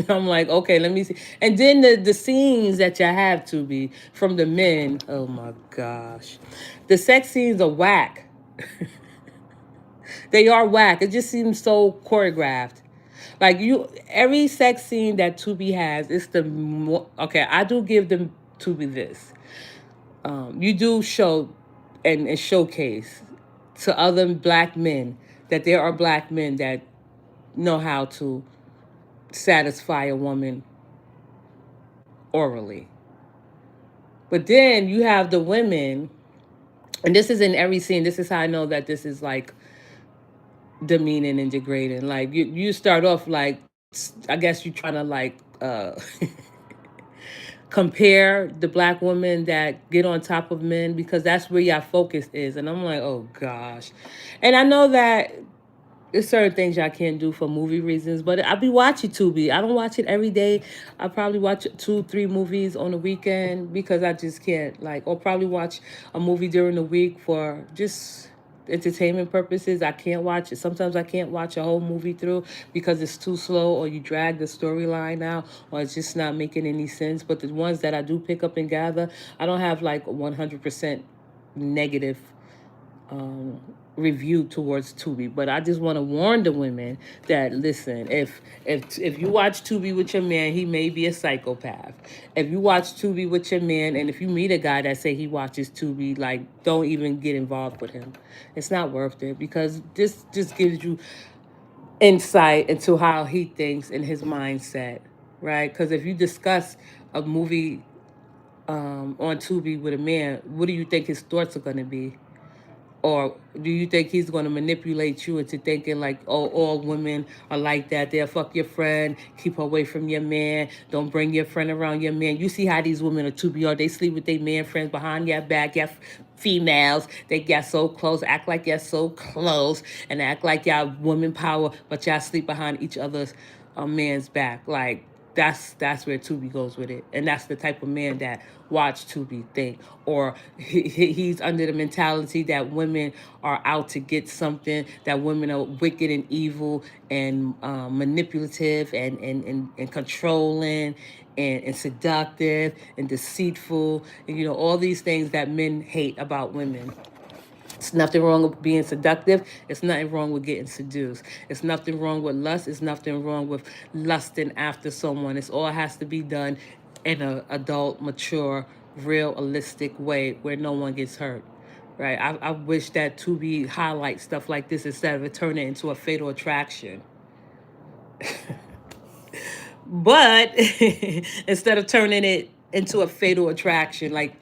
I'm like, okay, let me see. And then the scenes that you have Tubi from the men, oh my gosh. The sex scenes are whack. They are whack. It just seems so choreographed. Like every sex scene that Tubi has, it's okay. I do give them Tubi this. You do show and showcase to other black men that there are black men that know how to satisfy a woman orally. But then you have the women, and this is in every scene. This is how I know that this is like demeaning and degrading. Like you start off like, I guess you're trying to like compare the black women that get on top of men because that's where your focus is. And I'm like, oh gosh. And I know that there's certain things y'all can't do for movie reasons, but I be watching Tubi. I don't watch it every day. I probably watch 2, 3 movies on the weekend because I just can't like, or probably watch a movie during the week for just entertainment purposes. I can't watch it. Sometimes I can't watch a whole movie through because it's too slow or you drag the storyline out or it's just not making any sense. But the ones that I do pick up and gather, I don't have like 100% negative um, review towards Tubi. But I just want to warn the women that listen, if you watch Tubi with your man, he may be a psychopath. If you watch Tubi with your man, and if you meet a guy that say he watches Tubi, like don't even get involved with him. It's not worth it because this just gives you insight into how he thinks and his mindset, right? Because if you discuss a movie on Tubi with a man, what do you think his thoughts are going to be? Or do you think he's going to manipulate you into thinking like, oh, all women are like that? They'll fuck your friend, keep her away from your man, don't bring your friend around your man. You see how these women are to be, or they sleep with their man friends behind your back. Yeah, females, they get so close, act like you're so close, and act like y'all woman power, but y'all sleep behind each other's man's back. Like, that's where Tubi goes with it, and that's the type of man that watch Tubi think, or he's under the mentality that women are out to get something, that women are wicked and evil and manipulative and controlling and seductive and deceitful, and all these things that men hate about women. It's nothing wrong with being seductive. It's nothing wrong with getting seduced. It's nothing wrong with lust. It's nothing wrong with lusting after someone. It's all has to be done in an adult, mature, realistic way where no one gets hurt. Right? I wish that Tubi highlight stuff like this instead of it turning into a fatal attraction. But instead of turning it into a fatal attraction like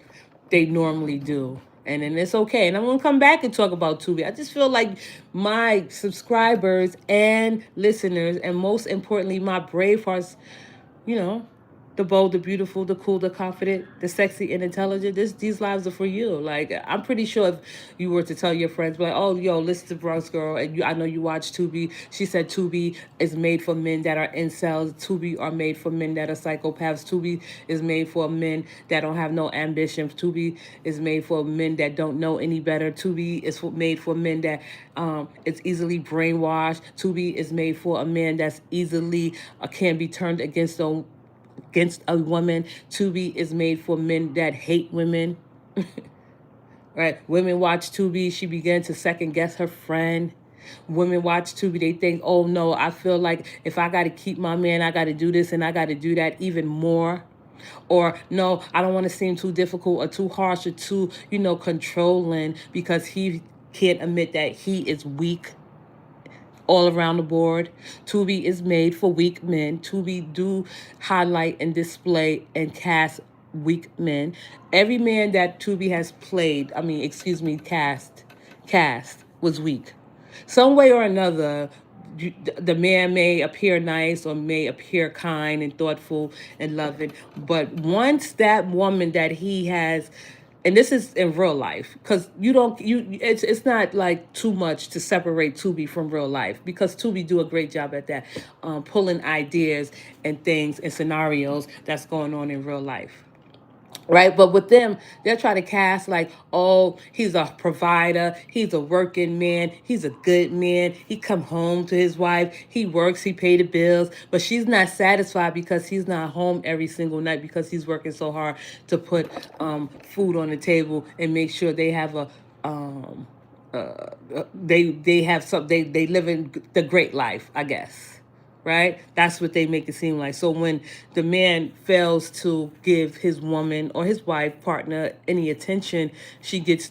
they normally do. And then it's okay. And I'm going to come back and talk about Tubi. I just feel like my subscribers and listeners, and most importantly, my brave hearts, you know, the bold, the beautiful, the cool, the confident, the sexy, and intelligent. These lives are for you. Like, I'm pretty sure if you were to tell your friends, like, oh, yo, listen to Bronx Girl, and I know you watch Tubi. She said Tubi is made for men that are incels. Tubi are made for men that are psychopaths. Tubi is made for men that don't have no ambition. Tubi is made for men that don't know any better. Tubi is made for men that it's easily brainwashed. Tubi is made for a man that's easily can be turned against a woman. Tubi is made for men that hate women. Right? Women watch Tubi. She began to second guess her friend. Women watch Tubi. They think, oh no, I feel like if I got to keep my man, I got to do this and I got to do that even more. Or no, I don't want to seem too difficult or too harsh or too, controlling because he can't admit that he is weak all around the board. Tubi is made for weak men. Tubi do highlight and display and cast weak men. Every man that Tubi has played, cast was weak. Some way or another, the man may appear nice or may appear kind and thoughtful and loving, but once that woman that he has, and this is in real life, because it's not like too much to separate Tubi from real life, because Tubi do a great job at that, pulling ideas and things and scenarios that's going on in real life. Right, but with them, they'll try to cast like, oh, he's a provider, he's a working man, he's a good man, he come home to his wife, he works, he pay the bills, but she's not satisfied because he's not home every single night because he's working so hard to put food on the table and make sure they have a they have some, they live in the great life, I guess. Right? That's what they make it seem like. So when the man fails to give his woman or his wife partner any attention, she gets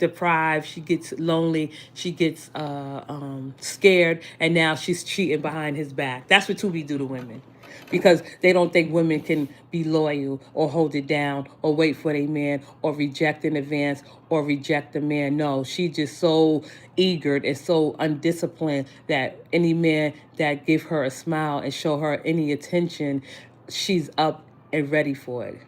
deprived, she gets lonely, she gets scared, and now she's cheating behind his back. That's what Tubi do to women. Because they don't think women can be loyal or hold it down or wait for a man or reject in advance or reject a man. No, she just so eager and so undisciplined that any man that give her a smile and show her any attention, she's up and ready for it.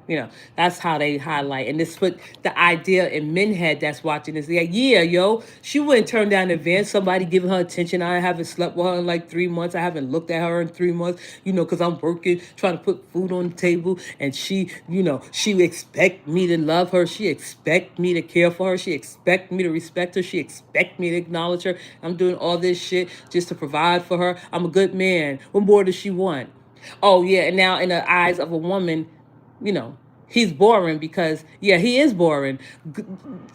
You know, that's how they highlight. And this put the idea in men head that's watching this. Like, yeah, yo, she wouldn't turn down an advance. Somebody giving her attention. I haven't slept with her in like 3 months. I haven't looked at her in 3 months, because I'm working, trying to put food on the table. And she, she expect me to love her. She expect me to care for her. She expect me to respect her. She expect me to acknowledge her. I'm doing all this shit just to provide for her. I'm a good man. What more does she want? Oh, yeah. And now in the eyes of a woman, you know, he's boring because, yeah, he is boring.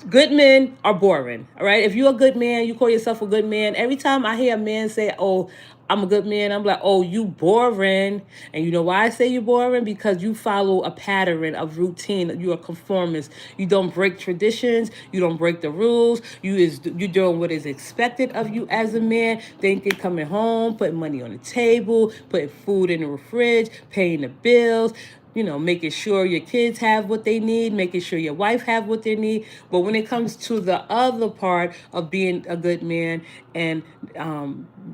Good men are boring, all right? If you're a good man, you call yourself a good man. Every time I hear a man say, oh, I'm a good man, I'm like, oh, you boring. And you know why I say you're boring? Because you follow a pattern of routine. You're a conformist. You don't break traditions. You don't break the rules. You're doing what is expected of you as a man. Thinking coming home, putting money on the table, putting food in the fridge, paying the bills, making sure your kids have what they need, making sure your wife have what they need. But when it comes to the other part of being a good man and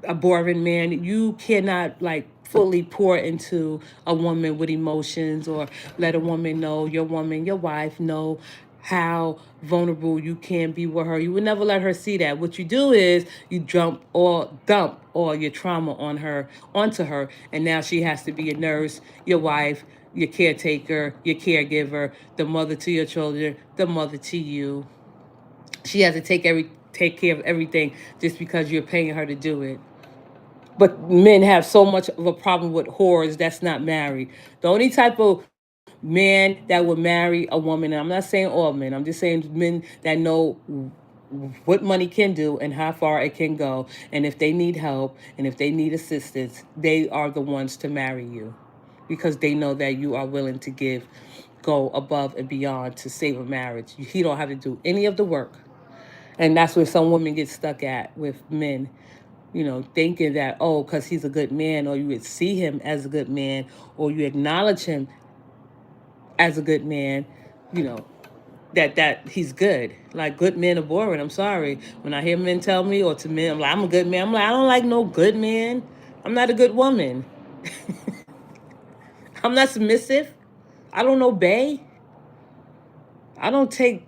a boring man, you cannot like fully pour into a woman with emotions or let a woman know, your woman, your wife know how vulnerable you can be with her. You would never let her see that. What you do is you dump all your trauma on her, onto her, and now she has to be your nurse, your wife, your caretaker, your caregiver, the mother to your children, the mother to you. She has to take care of everything just because you're paying her to do it. But men have so much of a problem with whores that's not married. The only type of man that would marry a woman, and I'm not saying all men, I'm just saying men that know what money can do and how far it can go, and if they need help and if they need assistance, they are the ones to marry you because they know that you are willing to go above and beyond to save a marriage. He don't have to do any of the work. And that's where some women get stuck at with men, thinking that, oh, because he's a good man, or you would see him as a good man, or you acknowledge him as a good man, you know, that he's good. Like, good men are boring. I'm sorry. When I hear men tell me, or to men, I'm like, I'm a good man. I'm like, I don't like no good man. I'm not a good woman. I'm not submissive. I don't obey. I don't take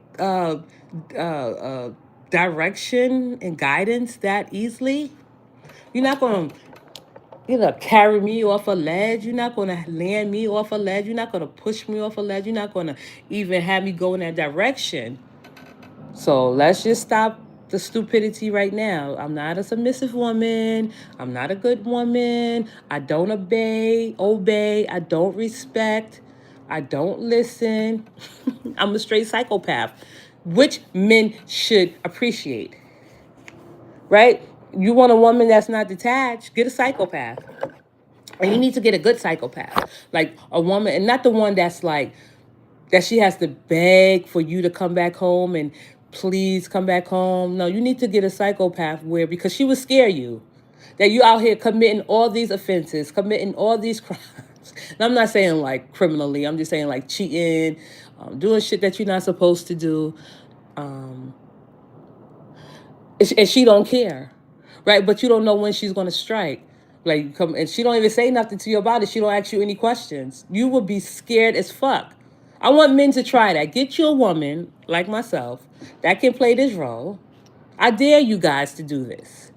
direction and guidance that easily. You're not going to, carry me off a ledge. You're not going to land me off a ledge. You're not going to push me off a ledge. You're not going to even have me go in that direction. So let's just stop the stupidity right now. I'm not a submissive woman. I'm not a good woman. I don't obey. I don't respect. I don't listen. I'm a straight psychopath, which men should appreciate, right? You want a woman that's not detached, get a psychopath. And you need to get a good psychopath. Like a woman, and not the one that's like, that she has to beg for you to come back home and please come back home. No, you need to get a psychopath where, because she would scare you, that you out here committing all these offenses, committing all these crimes. And I'm not saying like criminally, I'm just saying like cheating, doing shit that you're not supposed to do. And she don't care, right? But you don't know when she's going to strike. Like, come, and she don't even say nothing to you about it. She don't ask you any questions. You would be scared as fuck. I want men to try that. Get you a woman like myself that can play this role. I dare you guys to do this.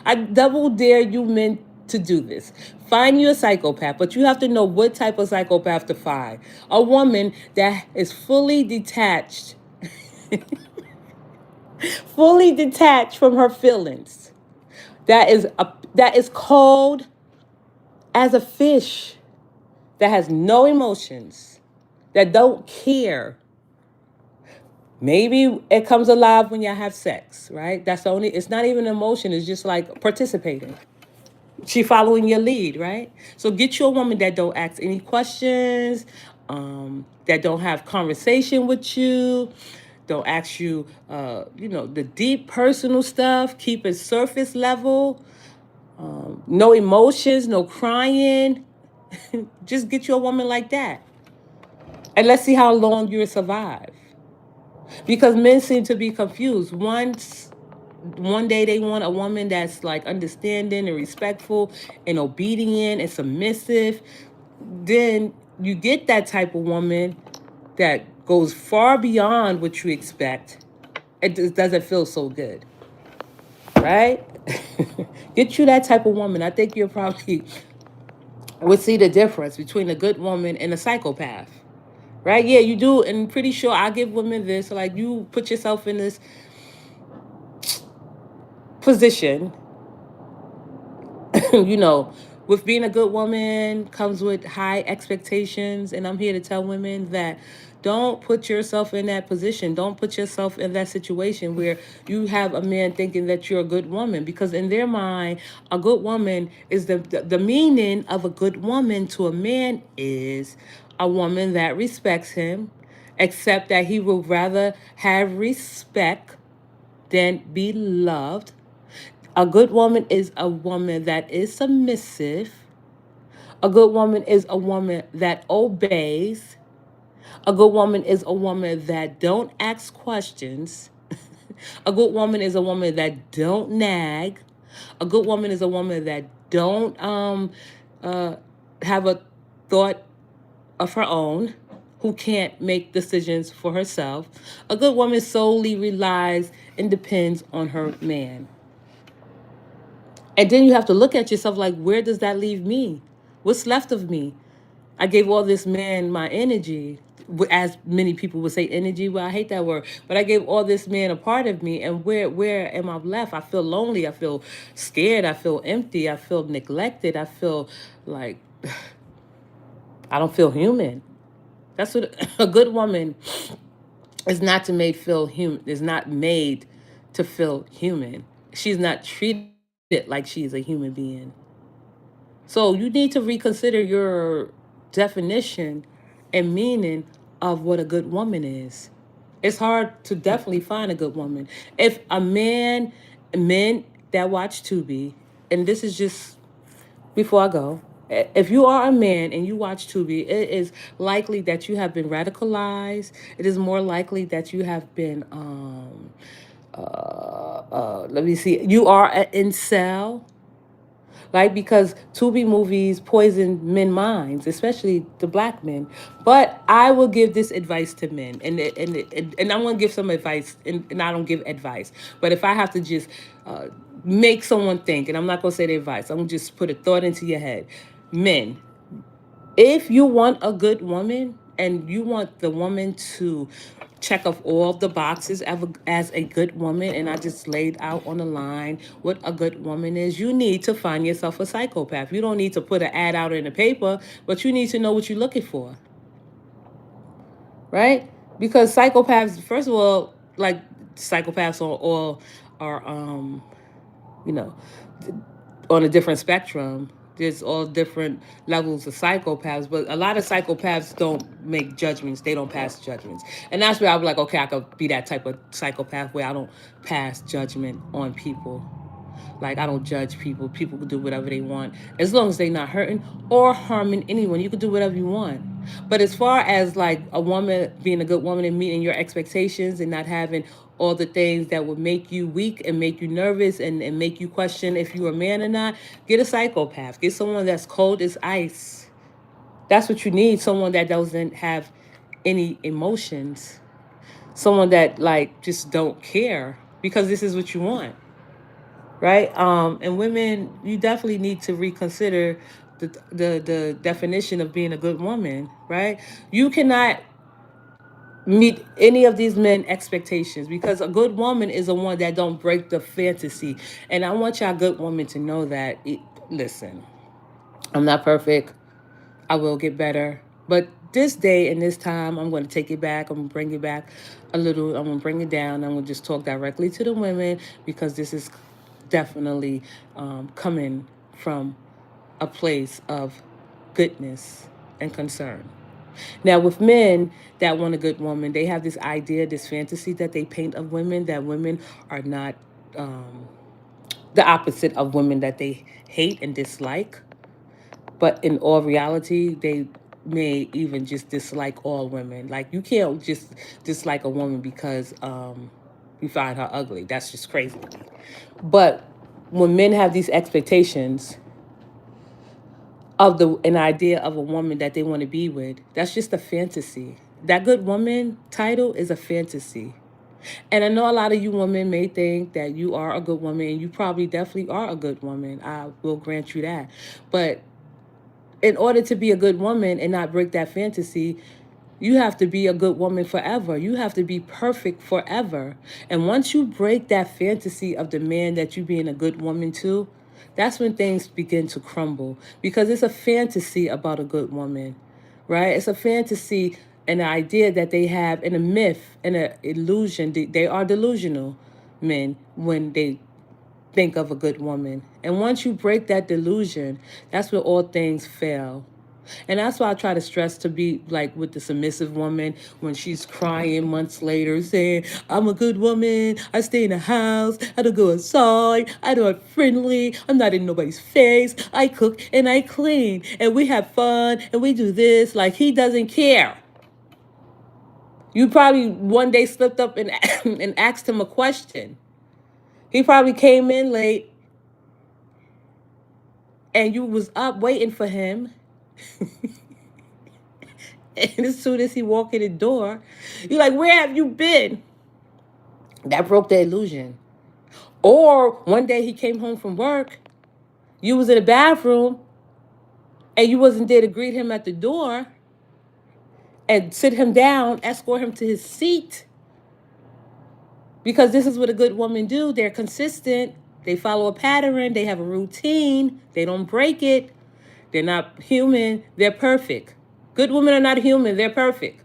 I double dare you men to do this. Find you a psychopath, but you have to know what type of psychopath to find. A woman that is fully detached from her feelings. That is cold as a fish, that has no emotions, that don't care. Maybe it comes alive when y'all have sex, right? That's the only, it's not even emotion, it's just like participating. She following your lead, right? So get you a woman that don't ask any questions, that don't have conversation with you, Don't ask you, the deep personal stuff. Keep it surface level. No emotions, no crying. Just get you a woman like that. And let's see how long you survive. Because men seem to be confused. One day they want a woman that's like understanding and respectful and obedient and submissive. Then you get that type of woman that goes far beyond what you expect. It just doesn't feel so good, right? Get you that type of woman. I think you'll probably would see the difference between a good woman and a psychopath. Right? Yeah, you do. And pretty sure I give women this. Like, you put yourself in this position. you know, with being a good woman comes with high expectations. And I'm here to tell women that don't put yourself in that position. Don't put yourself in that situation where you have a man thinking that you're a good woman. Because in their mind, a good woman is the meaning of a good woman to a man is a woman that respects him, except that he would rather have respect than be loved. A good woman is a woman that is submissive. A good woman is a woman that obeys. A good woman is a woman that don't ask questions. A good woman is a woman that don't nag. A good woman is a woman that don't uh, have a thought of her own, who can't make decisions for herself. A good woman solely relies and depends on her man. And then you have to look at yourself like, where does that leave me? What's left of me? I gave all this man my energy, as many people would say energy. Well, I hate that word, but I gave all this man a part of me. And where am I left? I feel lonely. I feel scared. I feel empty. I feel neglected. I feel like I don't feel human. That's what a good woman is not to made feel human. Is not made to feel human. She's not treated like she is a human being. So you need to reconsider your definition and meaning of what a good woman is. It's hard to definitely find a good woman. If men that watch Tubi, and this is just before I go, if you are a man and you watch Tubi, it is likely that you have been radicalized. It is more likely that you have been, let me see, you are an incel, right? Because Tubi movies poison men minds, especially the black men. But I will give this advice to men, and I'm gonna give some advice, and I don't give advice. But if I have to just make someone think, and I'm not gonna say the advice, I'm gonna just put a thought into your head, men. If you want a good woman and you want the woman to check off all the boxes as a good woman, and I just laid out on the line what a good woman is, you need to find yourself a psychopath. You don't need to put an ad out in the paper, but you need to know what you're looking for, right? Because psychopaths, first of all, like, psychopaths are all are you know on a different spectrum. There's all different levels of psychopaths, but a lot of psychopaths don't make judgments. They don't pass judgments. And that's where I'm like, okay, I could be that type of psychopath where I don't pass judgment on people. Like, I don't judge people. People can do whatever they want. As long as they're not hurting or harming anyone, you can do whatever you want. But as far as like a woman being a good woman and meeting your expectations and not having all the things that would make you weak and make you nervous and make you question if you're a man or not, get a psychopath. Get someone that's cold as ice. That's what you need. Someone that doesn't have any emotions. Someone that like just don't care, because this is what you want, right? And women, you definitely need to reconsider the definition of being a good woman, right? You cannot meet any of these men expectations, because a good woman is a one that don't break the fantasy. And I want y'all good women to know that listen, I'm not perfect. I will get better. But this day and this time, I'm going to take it back. I'm going to bring it back a little. I'm going to bring it down. I'm going to just talk directly to the women, because this is definitely coming from a place of goodness and concern. Now, with men that want a good woman, they have this idea, this fantasy that they paint of women, that women are not um, the opposite of women that they hate and dislike. But in all reality, they may even just dislike all women. Like, you can't just dislike a woman because you find her ugly. That's just crazy to me. But when men have these expectations of the an idea of a woman that they want to be with, that's just a fantasy. That good woman title is a fantasy. And I know a lot of you women may think that you are a good woman, and you probably definitely are a good woman. I will grant you that. But in order to be a good woman and not break that fantasy, you have to be a good woman forever. You have to be perfect forever. And once you break that fantasy of the man that you being a good woman to, that's when things begin to crumble, because it's a fantasy about a good woman, right? It's a fantasy, an idea that they have, and a myth and an illusion. They are delusional men when they think of a good woman. And once you break that delusion, that's where all things fail. And that's why I try to stress to be like with the submissive woman when she's crying months later saying, I'm a good woman, I stay in the house, I don't go outside, I don't friendly, I'm not in nobody's face, I cook and I clean, and we have fun and we do this. Like, he doesn't care. You probably one day slipped up and, and asked him a question. He probably came in late and you was up waiting for him. And as soon as he walked in the door, you're like, where have you been? That broke the illusion. Or one day he came home from work, you was in the bathroom, and you wasn't there to greet him at the door and sit him down, escort him to his seat. Because this is what a good woman do. They're consistent. They follow a pattern. They have a routine. They don't break it. They're not human. They're perfect. Good women are not human. They're perfect.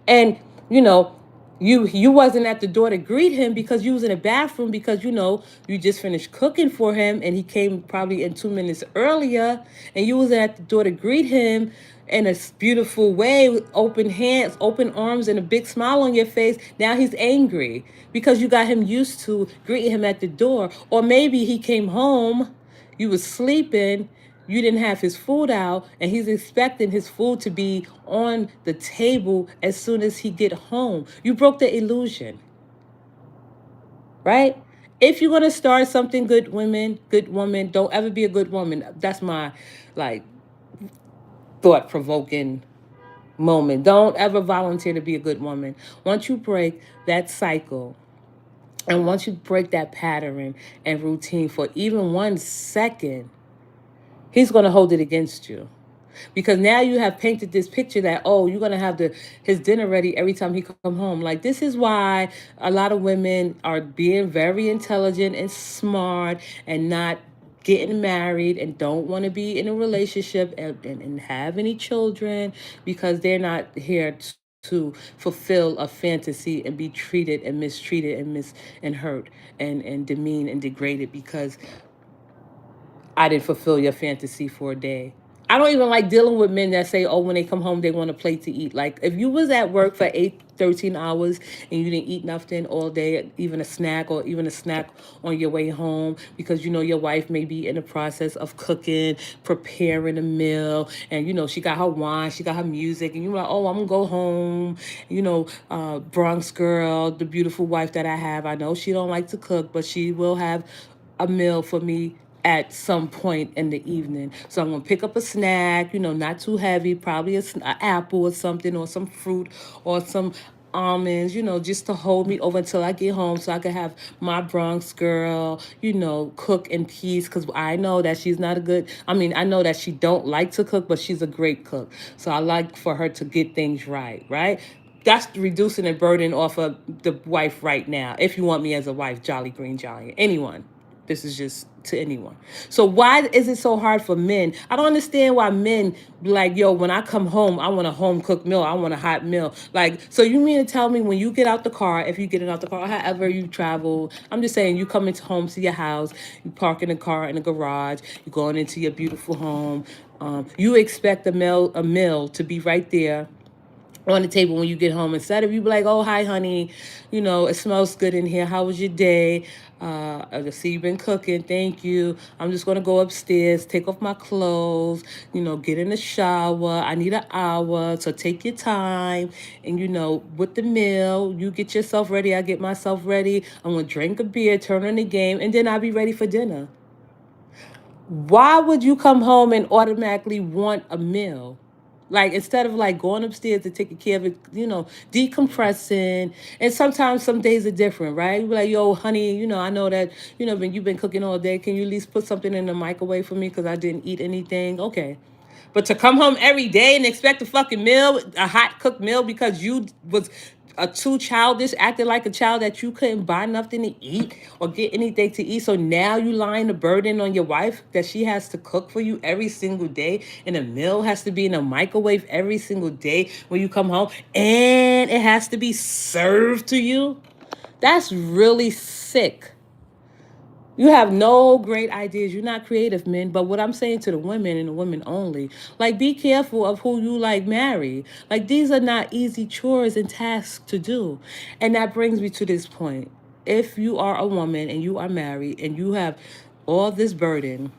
And you know, you wasn't at the door to greet him because you was in the bathroom, because you just finished cooking for him and he came probably in 2 minutes earlier, and you was at the door to greet him in a beautiful way with open hands, open arms, and a big smile on your face. Now he's angry because you got him used to greeting him at the door. Or maybe he came home, you was sleeping, you didn't have his food out, and he's expecting his food to be on the table as soon as he get home. You broke the illusion, right? If you're gonna start something, good woman, don't ever be a good woman. That's my like thought provoking moment. Don't ever volunteer to be a good woman. Once you break that cycle, and once you break that pattern and routine for even 1 second, he's gonna hold it against you. Because now you have painted this picture that, oh, you're gonna have his dinner ready every time he come home. Like, this is why a lot of women are being very intelligent and smart and not getting married and don't want to be in a relationship and have any children, because they're not here to fulfill a fantasy and be treated and mistreated and hurt and demeaned and degraded because I didn't fulfill your fantasy for a day. I don't even like dealing with men that say, oh, when they come home, they want a plate to eat. Like, if you was at work for 13 hours and you didn't eat nothing all day, even a snack or even a snack on your way home, because your wife may be in the process of cooking, preparing a meal, and she got her wine, she got her music, and you're like, oh, I'm gonna go home. Bronx girl, the beautiful wife that I have, I know she don't like to cook, but she will have a meal for me at some point in the evening. So I'm gonna pick up a snack, not too heavy, probably an apple or something, or some fruit, or some almonds, just to hold me over until I get home, so I can have my Bronx girl, cook in peace. Because I know that she's not a good. I mean, I know that she don't like to cook, but she's a great cook. So I like for her to get things right, right? That's reducing the burden off of the wife right now. If you want me as a wife, Jolly Green Giant, anyone. This is just to anyone. So why is it so hard for men? I don't understand why men be like, yo, when I come home, I want a home cooked meal. I want a hot meal. Like, so you mean to tell me when you get out the car, if you get out the car, however you travel, I'm just saying, you come into home to your house, you park in the car in the garage, you're going into your beautiful home, You expect a meal to be right there on the table when you get home. Instead of you be like, oh, hi, honey, it smells good in here. How was your day? I see you've been cooking. Thank you. I'm just going to go upstairs, take off my clothes, get in the shower. I need an hour. So take your time. And, with the meal, you get yourself ready. I get myself ready. I'm going to drink a beer, turn on the game, and then I'll be ready for dinner. Why would you come home and automatically want a meal? Like, instead of like going upstairs and taking care of it, decompressing. And sometimes some days are different, right? You be like, yo, honey, I know that, when you've been cooking all day, can you at least put something in the microwave for me because I didn't eat anything? Okay. But to come home every day and expect a fucking meal, a hot cooked meal, because you was too childish, acting like a child, that you couldn't buy nothing to eat or get anything to eat. So now you lying the burden on your wife that she has to cook for you every single day, and a meal has to be in a microwave every single day when you come home, and it has to be served to you. That's really sick. You have no great ideas. You're not creative, men. But what I'm saying to the women, and the women only, like, be careful of who you like marry. Like, these are not easy chores and tasks to do. And that brings me to this point. If you are a woman and you are married and you have all this burden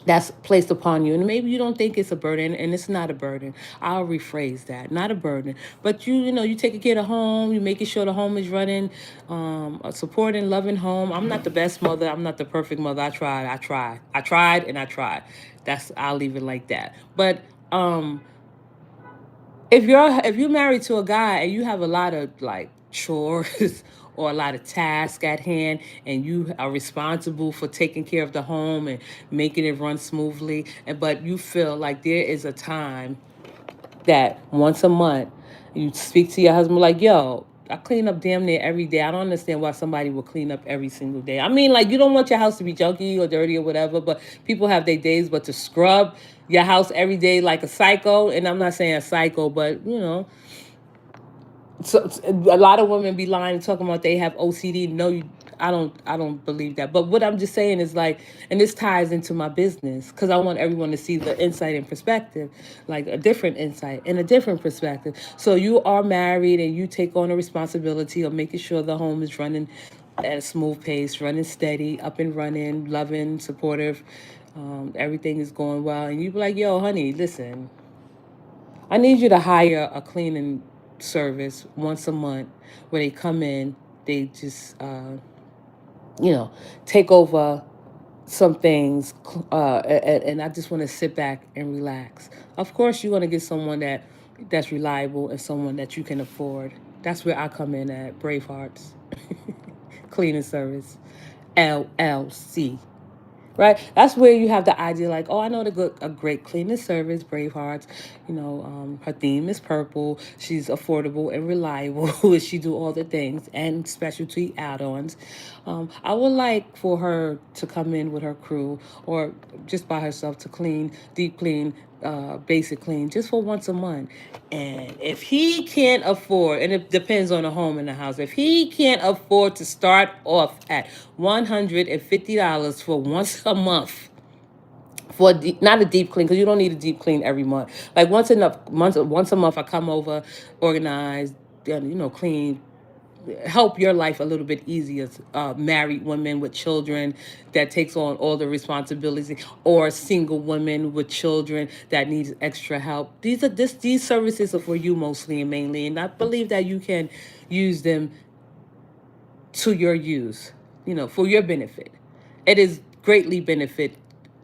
that's placed upon you, and maybe you don't think it's a burden, and it's not a burden. I'll rephrase that. Not a burden, but you taking care of the home, you making sure the home is running, a supporting, loving home. I'm not the best mother, I'm not the perfect mother. I tried and I tried. I'll leave it like that. But if you're married to a guy and you have a lot of like chores or a lot of tasks at hand, and you are responsible for taking care of the home and making it run smoothly, but you feel like there is a time that once a month you speak to your husband like, yo, I clean up damn near every day. I don't understand why somebody will clean up every single day. I mean, like, you don't want your house to be junky or dirty or whatever, but people have their days. But to scrub your house every day like a psycho, and I'm not saying a psycho, but so a lot of women be lying and talking about they have OCD. No, I don't believe that. But what I'm just saying is, like, and this ties into my business because I want everyone to see the insight and perspective, like a different insight and a different perspective. So you are married and you take on a responsibility of making sure the home is running at a smooth pace, running steady, up and running, loving, supportive. Everything is going well, and you be like, yo, honey, listen, I need you to hire a cleaning service once a month where they come in, they just, you know, take over some things, and I just want to sit back and relax. Of course, you want to get someone that's reliable and someone that you can afford. That's where I come in at Bravehearts Cleaning Service, LLC. Right? That's where you have the idea, like, oh, I know a great cleaning service, Bravehearts. Her theme is purple. She's affordable and reliable. And she do all the things and specialty add-ons. I would like for her to come in with her crew, or just by herself, to clean, deep clean, basic clean, just for once a month. And if he can't afford, and it depends on the home and the house, if he can't afford to start off at $150 for once a month, for not a deep clean, because you don't need a deep clean every month. Like, once a month, I come over, organize, clean, help your life a little bit easier. Married women with children that takes on all the responsibility, or single women with children that needs extra help. These services are for you mostly and mainly, and I believe that you can use them to your use, for your benefit. It is greatly benefit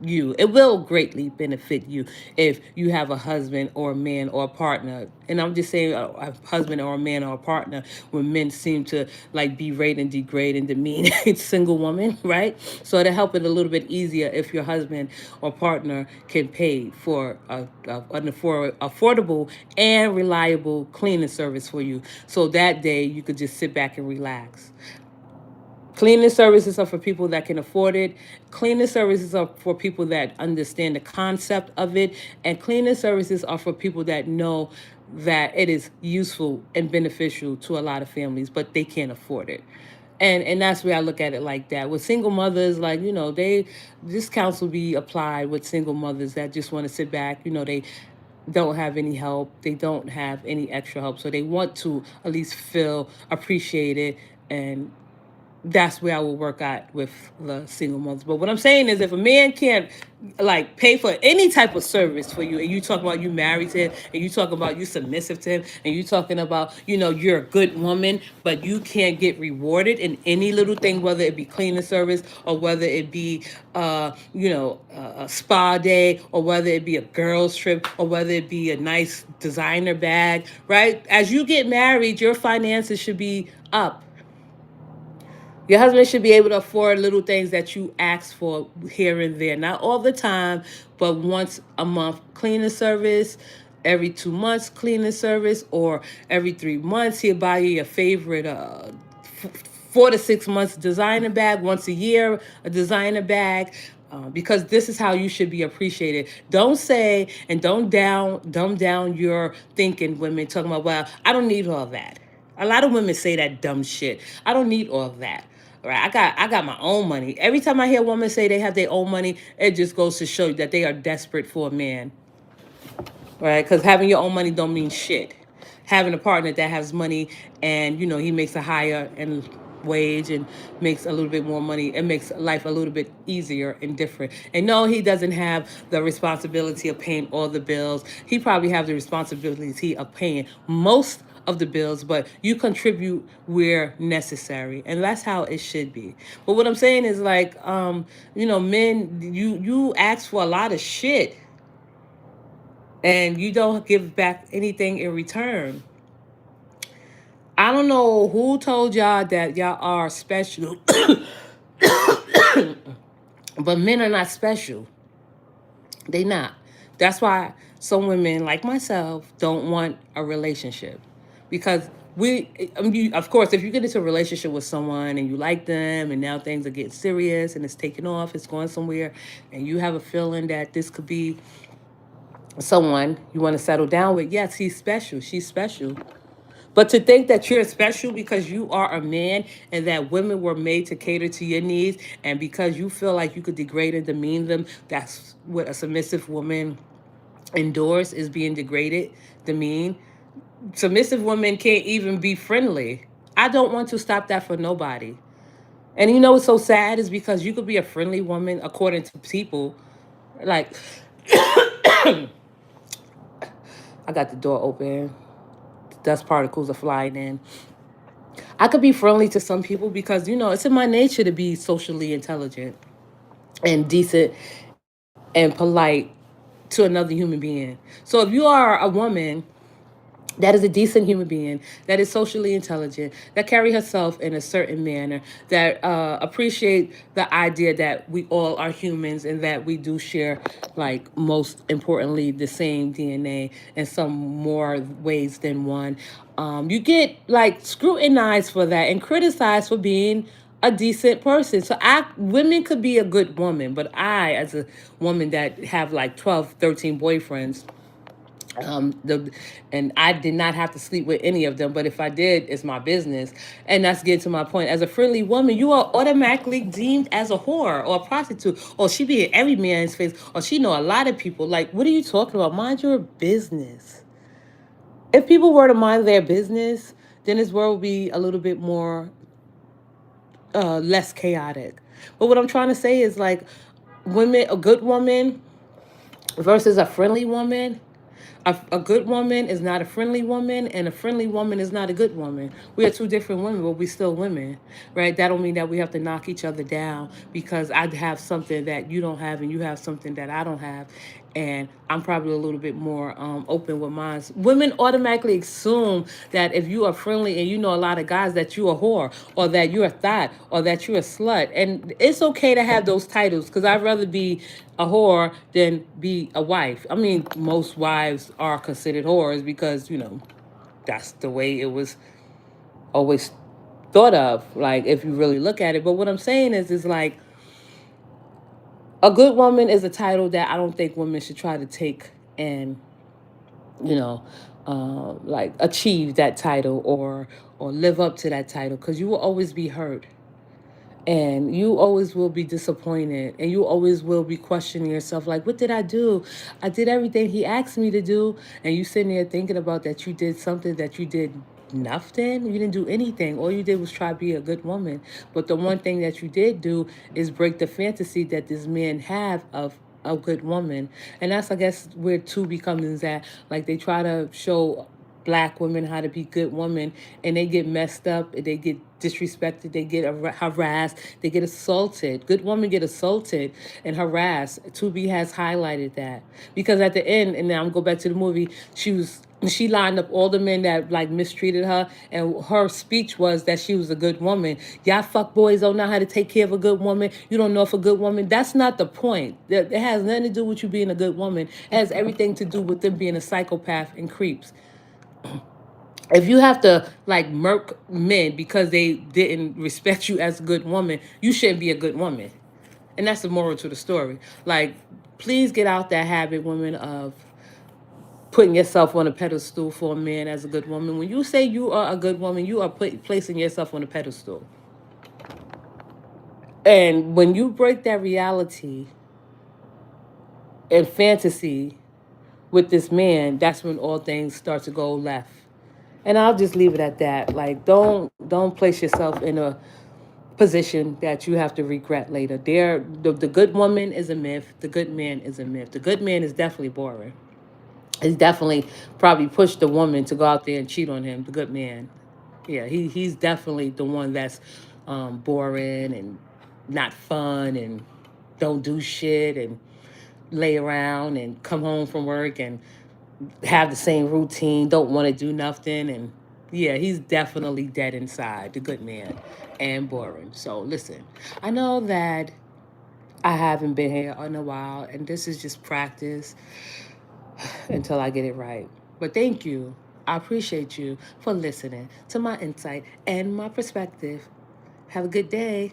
you. It will greatly benefit you if you have a husband or a man or a partner. And I'm just saying a husband or a man or a partner, when men seem to like berate and degrade and demean a single woman, right? So to help it a little bit easier, if your husband or partner can pay for an affordable and reliable cleaning service for you, so that day you could just sit back and relax. Cleaning services are for people that can afford it. Cleaning services are for people that understand the concept of it. And cleaning services are for people that know that it is useful and beneficial to a lot of families, but they can't afford it. And that's where I look at it like that. With single mothers, like, they this counsel be applied with single mothers that just want to sit back. They don't have any help. They don't have any extra help. So they want to at least feel appreciated, and that's where I will work at with the single mothers. But what I'm saying is, if a man can't like pay for any type of service for you, and you talk about you married to him, and you talk about you submissive to him, and you talking about you're a good woman, but you can't get rewarded in any little thing, whether it be cleaning service or whether it be a spa day, or whether it be a girls trip, or whether it be a nice designer bag, right? As you get married, your finances should be up. Your husband should be able to afford little things that you ask for here and there. Not all the time, but once a month cleaning service, every 2 months cleaning service, or every 3 months he'll buy you your favorite 4 to 6 months designer bag, once a year a designer bag. Because this is how you should be appreciated. Don't say and don't dumb down your thinking, women talking about, well, I don't need all that. A lot of women say that dumb shit. I don't need all of that. Right? I got my own money. Every time I hear a woman say they have their own money, it just goes to show you that they are desperate for a man. Right? Because having your own money don't mean shit. Having a partner that has money, and he makes a higher and wage and makes a little bit more money, it makes life a little bit easier and different. And no, he doesn't have the responsibility of paying all the bills. He probably have the responsibility of paying most of the bills, but you contribute where necessary, and that's how it should be. But what I'm saying is, like, men, you ask for a lot of shit, and you don't give back anything in return. I don't know who told y'all that y'all are special, but men are not special. They not. That's why some women like myself don't want a relationship, because of course, if you get into a relationship with someone and you like them, and now things are getting serious and it's taking off, it's going somewhere, and you have a feeling that this could be someone you want to settle down with, yes, he's special, she's special. But to think that you're special because you are a man, and that women were made to cater to your needs, and because you feel like you could degrade and demean them, that's what a submissive woman endures, is being degraded, demeaned. Submissive women can't even be friendly. I don't want to stop that for nobody. And what's so sad is, because you could be a friendly woman according to people. Like, I got the door open, dust particles are flying in. I could be friendly to some people because, it's in my nature to be socially intelligent and decent and polite to another human being. So if you are a woman that is a decent human being, that is socially intelligent, that carry herself in a certain manner, that appreciate the idea that we all are humans, and that we do share, like, most importantly, the same DNA in some more ways than one. You get, like, scrutinized for that and criticized for being a decent person. So women could be a good woman, but I, as a woman that have like 12, 13 boyfriends, the and I did not have to sleep with any of them, but if I did, it's my business. And that's getting to my point. As a friendly woman, you are automatically deemed as a whore or a prostitute, or she be in every man's face, or she know a lot of people. Like, what are you talking about? Mind your business. If people were to mind their business, then this world would be a little bit more less chaotic. But what I'm trying to say is, like, women, a good woman versus a friendly woman. A good woman is not a friendly woman, and a friendly woman is not a good woman. We are two different women, but we still women, right? That don't mean that we have to knock each other down because I have something that you don't have, and you have something that I don't have, and I'm probably a little bit more open with mine. Women automatically assume that if you are friendly and you know a lot of guys, that you a whore, or that you're a thot, or that you're a slut. And it's okay to have those titles, because I'd rather be a whore than be a wife. I mean, most wives are considered whores because, that's the way it was always thought of, like, if you really look at it. But what I'm saying is like, a good woman is a title that I don't think women should try to take and, you know, like achieve that title or live up to that title, because you will always be hurt, and you always will be disappointed, and you always will be questioning yourself, like, what did I do? I did everything he asked me to do. And you sitting there thinking about that you did something that you did nothing. You didn't do anything. All you did was try to be a good woman. But the one thing that you did do is break the fantasy that this man have of a good woman. And that's, I guess, where Tubi comes in at. Like, they try to show black women how to be good women, and they get messed up, they get disrespected, they get harassed, they get assaulted. Good women get assaulted and harassed. Tubi has highlighted that, because at the end, and now I'm go back to the movie, she lined up all the men that like mistreated her, and her speech was that she was a good woman. Y'all fuck boys don't know how to take care of a good woman. You don't know if a good woman. That's not the point. It has nothing to do with you being a good woman. It has everything to do with them being a psychopath and creeps. If you have to like murk men because they didn't respect you as a good woman, you shouldn't be a good woman. And that's the moral to the story. Like, please get out that habit, women, of putting yourself on a pedestal for a man as a good woman. When you say you are a good woman, you are placing yourself on a pedestal. And when you break that reality and fantasy with this man, that's when all things start to go left. And I'll just leave it at that. Like, don't place yourself in a position that you have to regret later. The good woman is a myth. The good man is a myth. The good man is definitely boring. He's definitely probably pushed the woman to go out there and cheat on him. The good man, yeah, he's definitely the one that's boring and not fun and don't do shit and lay around and come home from work and have the same routine, don't want to do nothing. And yeah, he's definitely dead inside, the good man, and boring. So listen, I know that I haven't been here in a while, and this is just practice until I get it right. But thank you. I appreciate you for listening to my insight and my perspective. Have a good day.